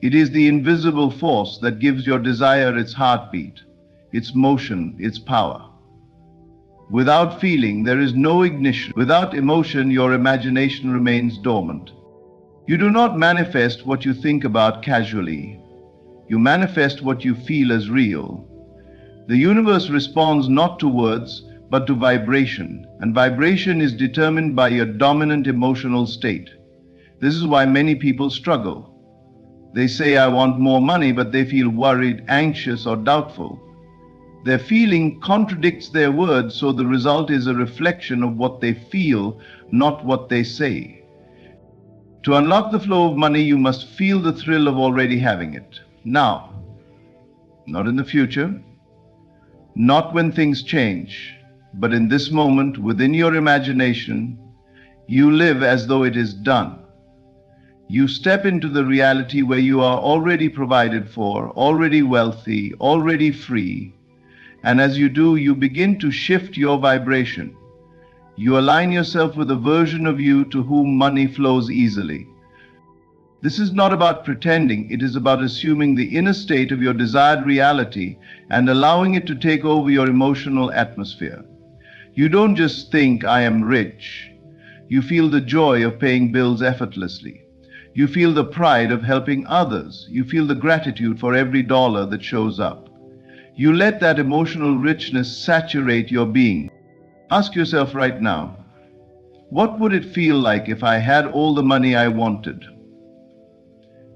It is the invisible force that gives your desire its heartbeat, its motion, its power. Without feeling, there is no ignition. Without emotion, your imagination remains dormant. You do not manifest what you think about casually. You manifest what you feel as real. The universe responds not to words, but to vibration, and vibration is determined by your dominant emotional state. This is why many people struggle. They say, I want more money, but they feel worried, anxious, or doubtful. Their feeling contradicts their words, so the result is a reflection of what they feel, not what they say. To unlock the flow of money, you must feel the thrill of already having it. Now, not in the future, not when things change, but in this moment, within your imagination, you live as though it is done. You step into the reality where you are already provided for, already wealthy, already free. And as you do, you begin to shift your vibration. You align yourself with a version of you to whom money flows easily. This is not about pretending, it is about assuming the inner state of your desired reality and allowing it to take over your emotional atmosphere. You don't just think, I am rich. You feel the joy of paying bills effortlessly. You feel the pride of helping others. You feel the gratitude for every dollar that shows up. You let that emotional richness saturate your being. Ask yourself right now, what would it feel like if I had all the money I wanted?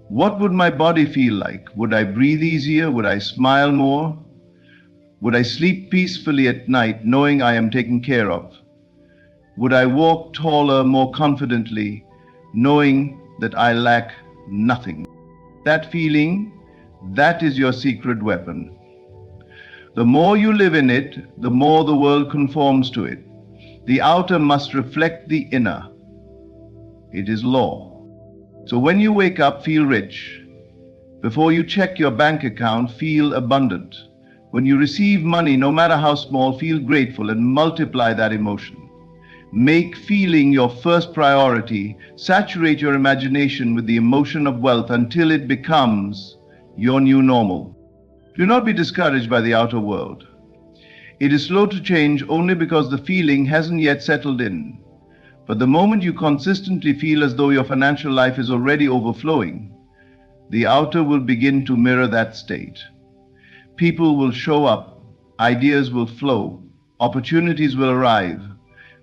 What would my body feel like? Would I breathe easier? Would I smile more? Would I sleep peacefully at night knowing I am taken care of? Would I walk taller, more confidently, knowing that I lack nothing? That feeling, that is your secret weapon. The more you live in it, the more the world conforms to it. The outer must reflect the inner. It is law. So when you wake up, feel rich. Before you check your bank account, feel abundant. When you receive money, no matter how small, feel grateful and multiply that emotion. Make feeling your first priority. Saturate your imagination with the emotion of wealth until it becomes your new normal. Do not be discouraged by the outer world. It is slow to change only because the feeling hasn't yet settled in. But the moment you consistently feel as though your financial life is already overflowing, the outer will begin to mirror that state. People will show up, ideas will flow, opportunities will arrive,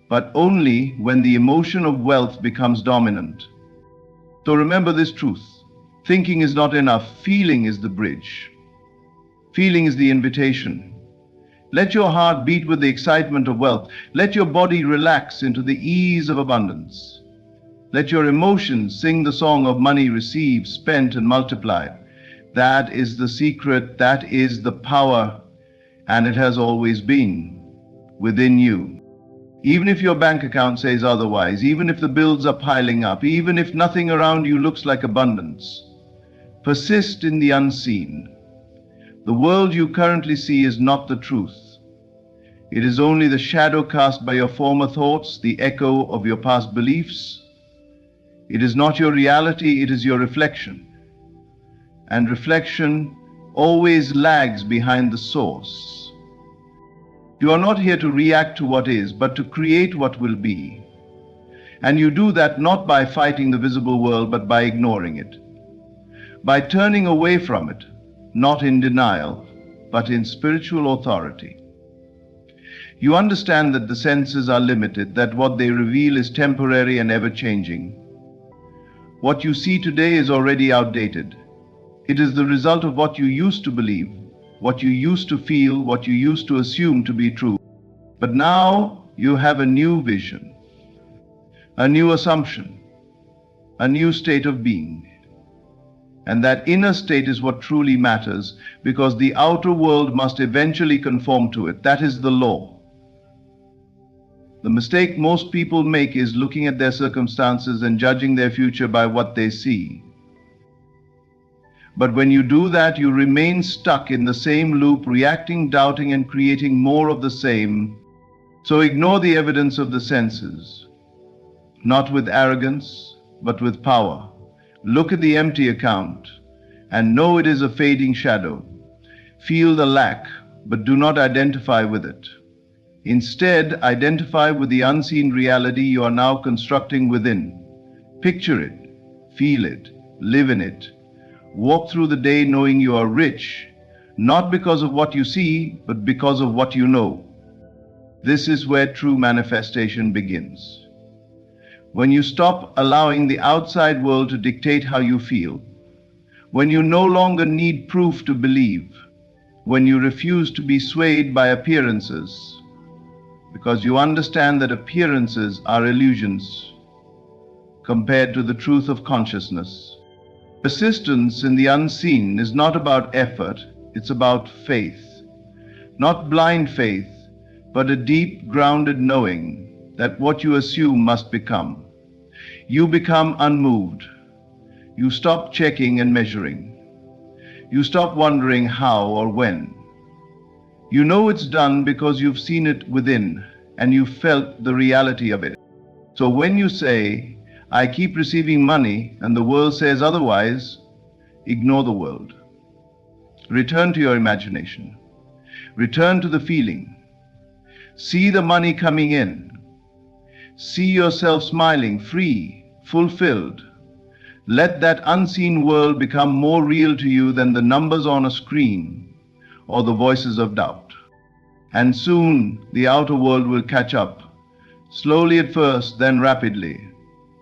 but only when the emotion of wealth becomes dominant. So remember this truth. Thinking is not enough, feeling is the bridge. Feeling is the invitation. Let your heart beat with the excitement of wealth. Let your body relax into the ease of abundance. Let your emotions sing the song of money received, spent, and multiplied. That is the secret, that is the power, and it has always been within you. Even if your bank account says otherwise, even if the bills are piling up, even if nothing around you looks like abundance, persist in the unseen. The world you currently see is not the truth. It is only the shadow cast by your former thoughts, the echo of your past beliefs. It is not your reality, it is your reflection. And reflection always lags behind the source. You are not here to react to what is, but to create what will be. And you do that not by fighting the visible world, but by ignoring it. By turning away from it, not in denial, but in spiritual authority. You understand that the senses are limited, that what they reveal is temporary and ever-changing. What you see today is already outdated. It is the result of what you used to believe, what you used to feel, what you used to assume to be true. But now you have a new vision, a new assumption, a new state of being. And that inner state is what truly matters, because the outer world must eventually conform to it. That is the law. The mistake most people make is looking at their circumstances and judging their future by what they see. But when you do that, you remain stuck in the same loop, reacting, doubting, and creating more of the same. So ignore the evidence of the senses, not with arrogance, but with power. Look at the empty account and know it is a fading shadow. Feel the lack, but do not identify with it. Instead, identify with the unseen reality you are now constructing within. Picture it, feel it, live in it. Walk through the day knowing you are rich, not because of what you see, but because of what you know. This is where true manifestation begins. When you stop allowing the outside world to dictate how you feel, when you no longer need proof to believe, when you refuse to be swayed by appearances, because you understand that appearances are illusions compared to the truth of consciousness. Persistence in the unseen is not about effort, it's about faith. Not blind faith, but a deep, grounded knowing that what you assume must become. You become unmoved. You stop checking and measuring. You stop wondering how or when. You know it's done because you've seen it within and you've felt the reality of it. So when you say, I keep receiving money and the world says otherwise, ignore the world. Return to your imagination. Return to the feeling. See the money coming in. See yourself smiling, free, fulfilled. Let that unseen world become more real to you than the numbers on a screen or the voices of doubt. And soon the outer world will catch up, slowly at first, then rapidly.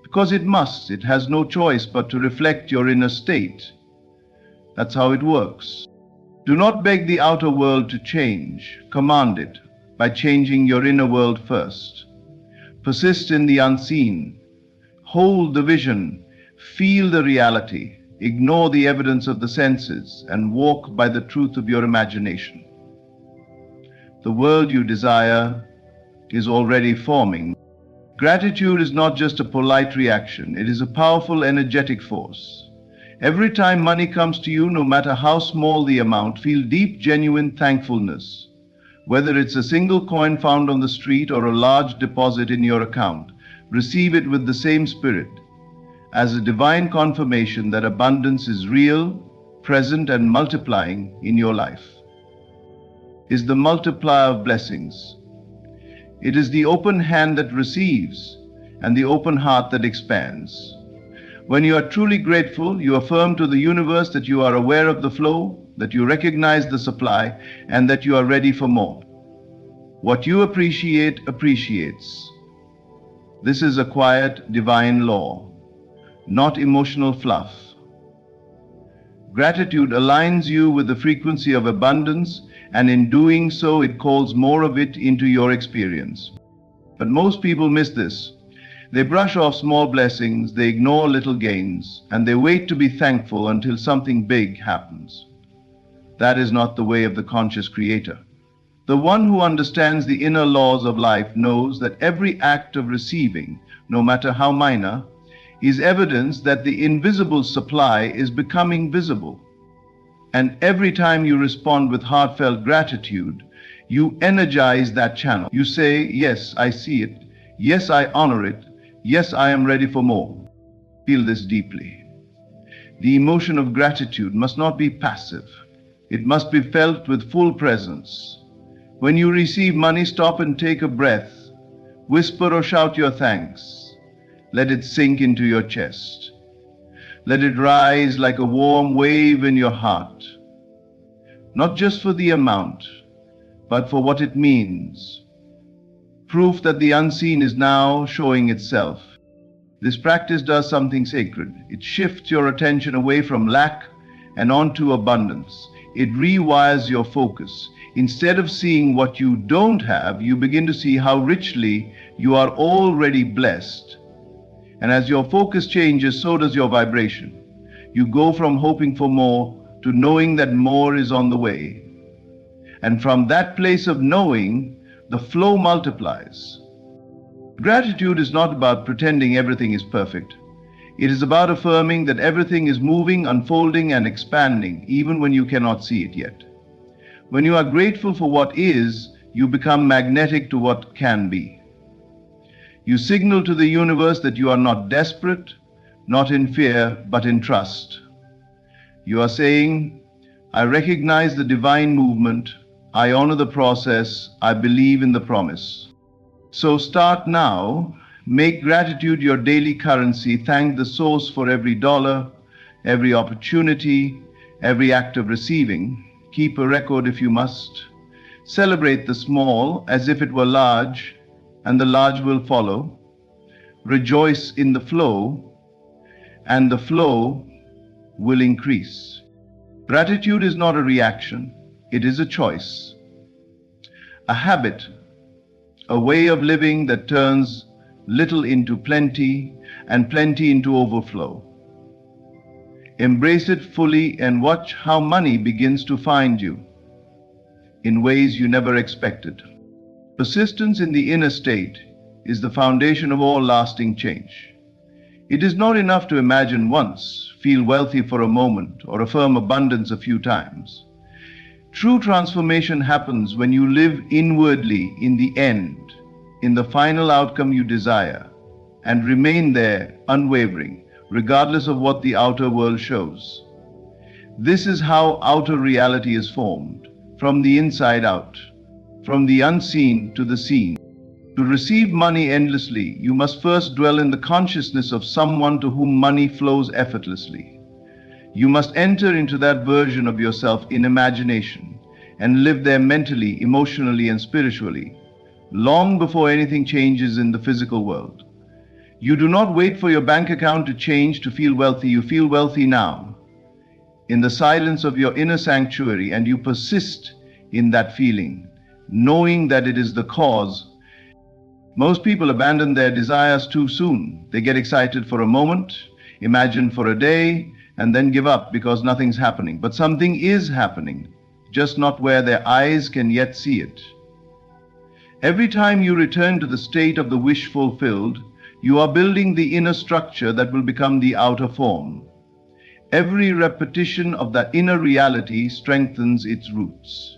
Because it must, it has no choice but to reflect your inner state. That's how it works. Do not beg the outer world to change, command it by changing your inner world first. Persist in the unseen, hold the vision, feel the reality, ignore the evidence of the senses, and walk by the truth of your imagination. The world you desire is already forming. Gratitude is not just a polite reaction, it is a powerful energetic force. Every time money comes to you, no matter how small the amount, feel deep, genuine thankfulness. Whether it's a single coin found on the street or a large deposit in your account, receive it with the same spirit, as a divine confirmation that abundance is real, present, and multiplying in your life. Is the multiplier of blessings. It is the open hand that receives and the open heart that expands. When you are truly grateful, you affirm to the universe that you are aware of the flow, that you recognize the supply, and that you are ready for more. What you appreciate appreciates. This is a quiet, divine law, not emotional fluff. Gratitude aligns you with the frequency of abundance, and in doing so, it calls more of it into your experience. But most people miss this. They brush off small blessings, they ignore little gains, and they wait to be thankful until something big happens. That is not the way of the conscious creator. The one who understands the inner laws of life knows that every act of receiving, no matter how minor, is evidence that the invisible supply is becoming visible. And every time you respond with heartfelt gratitude, you energize that channel. You say, yes, I see it. Yes, I honor it. Yes, I am ready for more. Feel this deeply. The emotion of gratitude must not be passive. It must be felt with full presence. When you receive money, stop and take a breath. Whisper or shout your thanks. Let it sink into your chest. Let it rise like a warm wave in your heart. Not just for the amount, but for what it means. Proof that the unseen is now showing itself. This practice does something sacred. It shifts your attention away from lack and onto abundance. It rewires your focus. Instead of seeing what you don't have, you begin to see how richly you are already blessed. And as your focus changes, so does your vibration. You go from hoping for more to knowing that more is on the way. And from that place of knowing, the flow multiplies. Gratitude is not about pretending everything is perfect. It is about affirming that everything is moving, unfolding, and expanding, even when you cannot see it yet. When you are grateful for what is, you become magnetic to what can be. You signal to the universe that you are not desperate, not in fear, but in trust. You are saying, I recognize the divine movement, I honor the process, I believe in the promise. So start now. Make gratitude your daily currency. Thank the source for every dollar, every opportunity, every act of receiving. Keep a record if you must. Celebrate the small as if it were large, and the large will follow. Rejoice in the flow, and the flow will increase. Gratitude is not a reaction, it is a choice, a habit, a way of living that turns little into plenty and plenty into overflow. Embrace it fully and watch how money begins to find you in ways you never expected. Persistence in the inner state is the foundation of all lasting change. It is not enough to imagine once, feel wealthy for a moment, or affirm abundance a few times. True transformation happens when you live inwardly in the end, in the final outcome you desire, and remain there unwavering, regardless of what the outer world shows. This is how outer reality is formed, from the inside out, from the unseen to the seen. To receive money endlessly, you must first dwell in the consciousness of someone to whom money flows effortlessly. You must enter into that version of yourself in imagination and live there mentally, emotionally, and spiritually, long before anything changes in the physical world. You do not wait for your bank account to change to feel wealthy. You feel wealthy now, in the silence of your inner sanctuary, and you persist in that feeling, knowing that it is the cause. Most people abandon their desires too soon. They get excited for a moment, imagine for a day, and then give up because nothing's happening. But something is happening, just not where their eyes can yet see it. Every time you return to the state of the wish fulfilled, you are building the inner structure that will become the outer form. Every repetition of that inner reality strengthens its roots.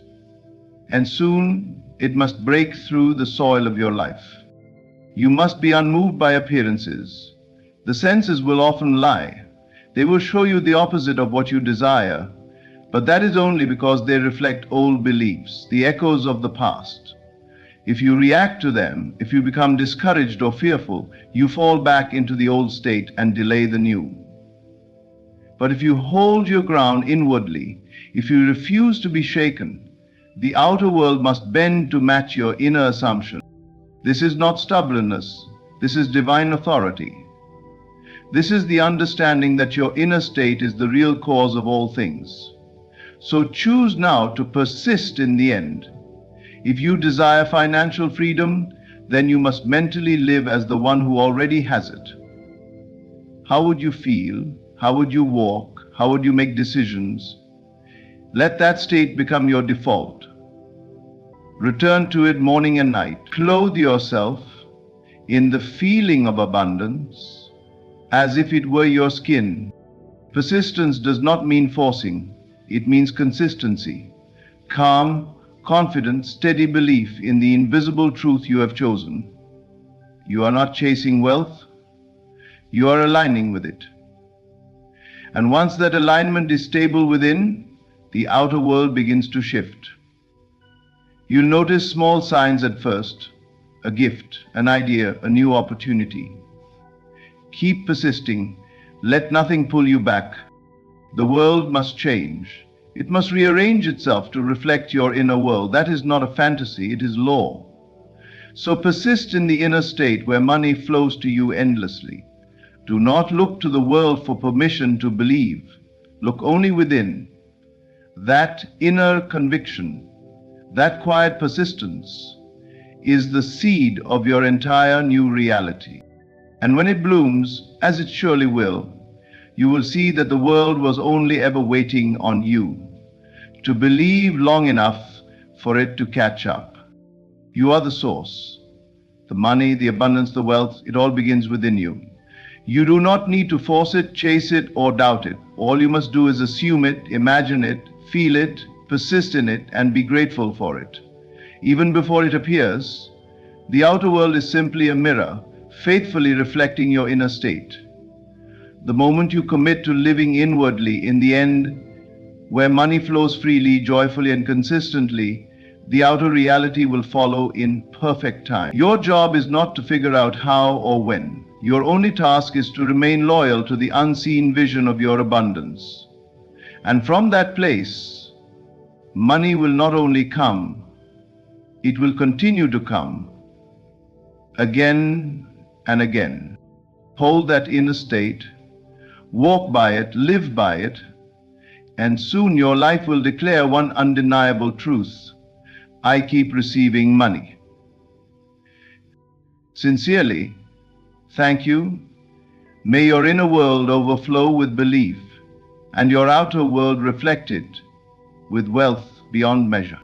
And soon it must break through the soil of your life. You must be unmoved by appearances. The senses will often lie. They will show you the opposite of what you desire, but that is only because they reflect old beliefs, the echoes of the past. If you react to them, if you become discouraged or fearful, you fall back into the old state and delay the new. But if you hold your ground inwardly, if you refuse to be shaken, the outer world must bend to match your inner assumption. This is not stubbornness, this is divine authority. This is the understanding that your inner state is the real cause of all things. So choose now to persist in the end. If you desire financial freedom, then you must mentally live as the one who already has it. How would you feel? How would you walk? How would you make decisions? Let that state become your default. Return to it morning and night. Clothe yourself in the feeling of abundance as if it were your skin. Persistence does not mean forcing. It means consistency, calm, confident, steady belief in the invisible truth you have chosen. You are not chasing wealth. You are aligning with it. And once that alignment is stable within, the outer world begins to shift. You'll notice small signs at first, a gift, an idea, a new opportunity. Keep persisting. Let nothing pull you back. The world must change. It must rearrange itself to reflect your inner world. That is not a fantasy, it is law. So persist in the inner state where money flows to you endlessly. Do not look to the world for permission to believe. Look only within. That inner conviction, that quiet persistence, is the seed of your entire new reality. And when it blooms, as it surely will, you will see that the world was only ever waiting on you to believe long enough for it to catch up. You are the source. The money, the abundance, the wealth, it all begins within you. You do not need to force it, chase it, or doubt it. All you must do is assume it, imagine it, feel it, persist in it, and be grateful for it. Even before it appears, the outer world is simply a mirror, faithfully reflecting your inner state. The moment you commit to living inwardly, in the end, where money flows freely, joyfully, and consistently, the outer reality will follow in perfect time. Your job is not to figure out how or when. Your only task is to remain loyal to the unseen vision of your abundance. And from that place, money will not only come, it will continue to come again and again. Hold that inner state, walk by it, live by it, and soon your life will declare one undeniable truth: I keep receiving money. Sincerely, thank you. May your inner world overflow with belief, and your outer world reflect it with wealth beyond measure.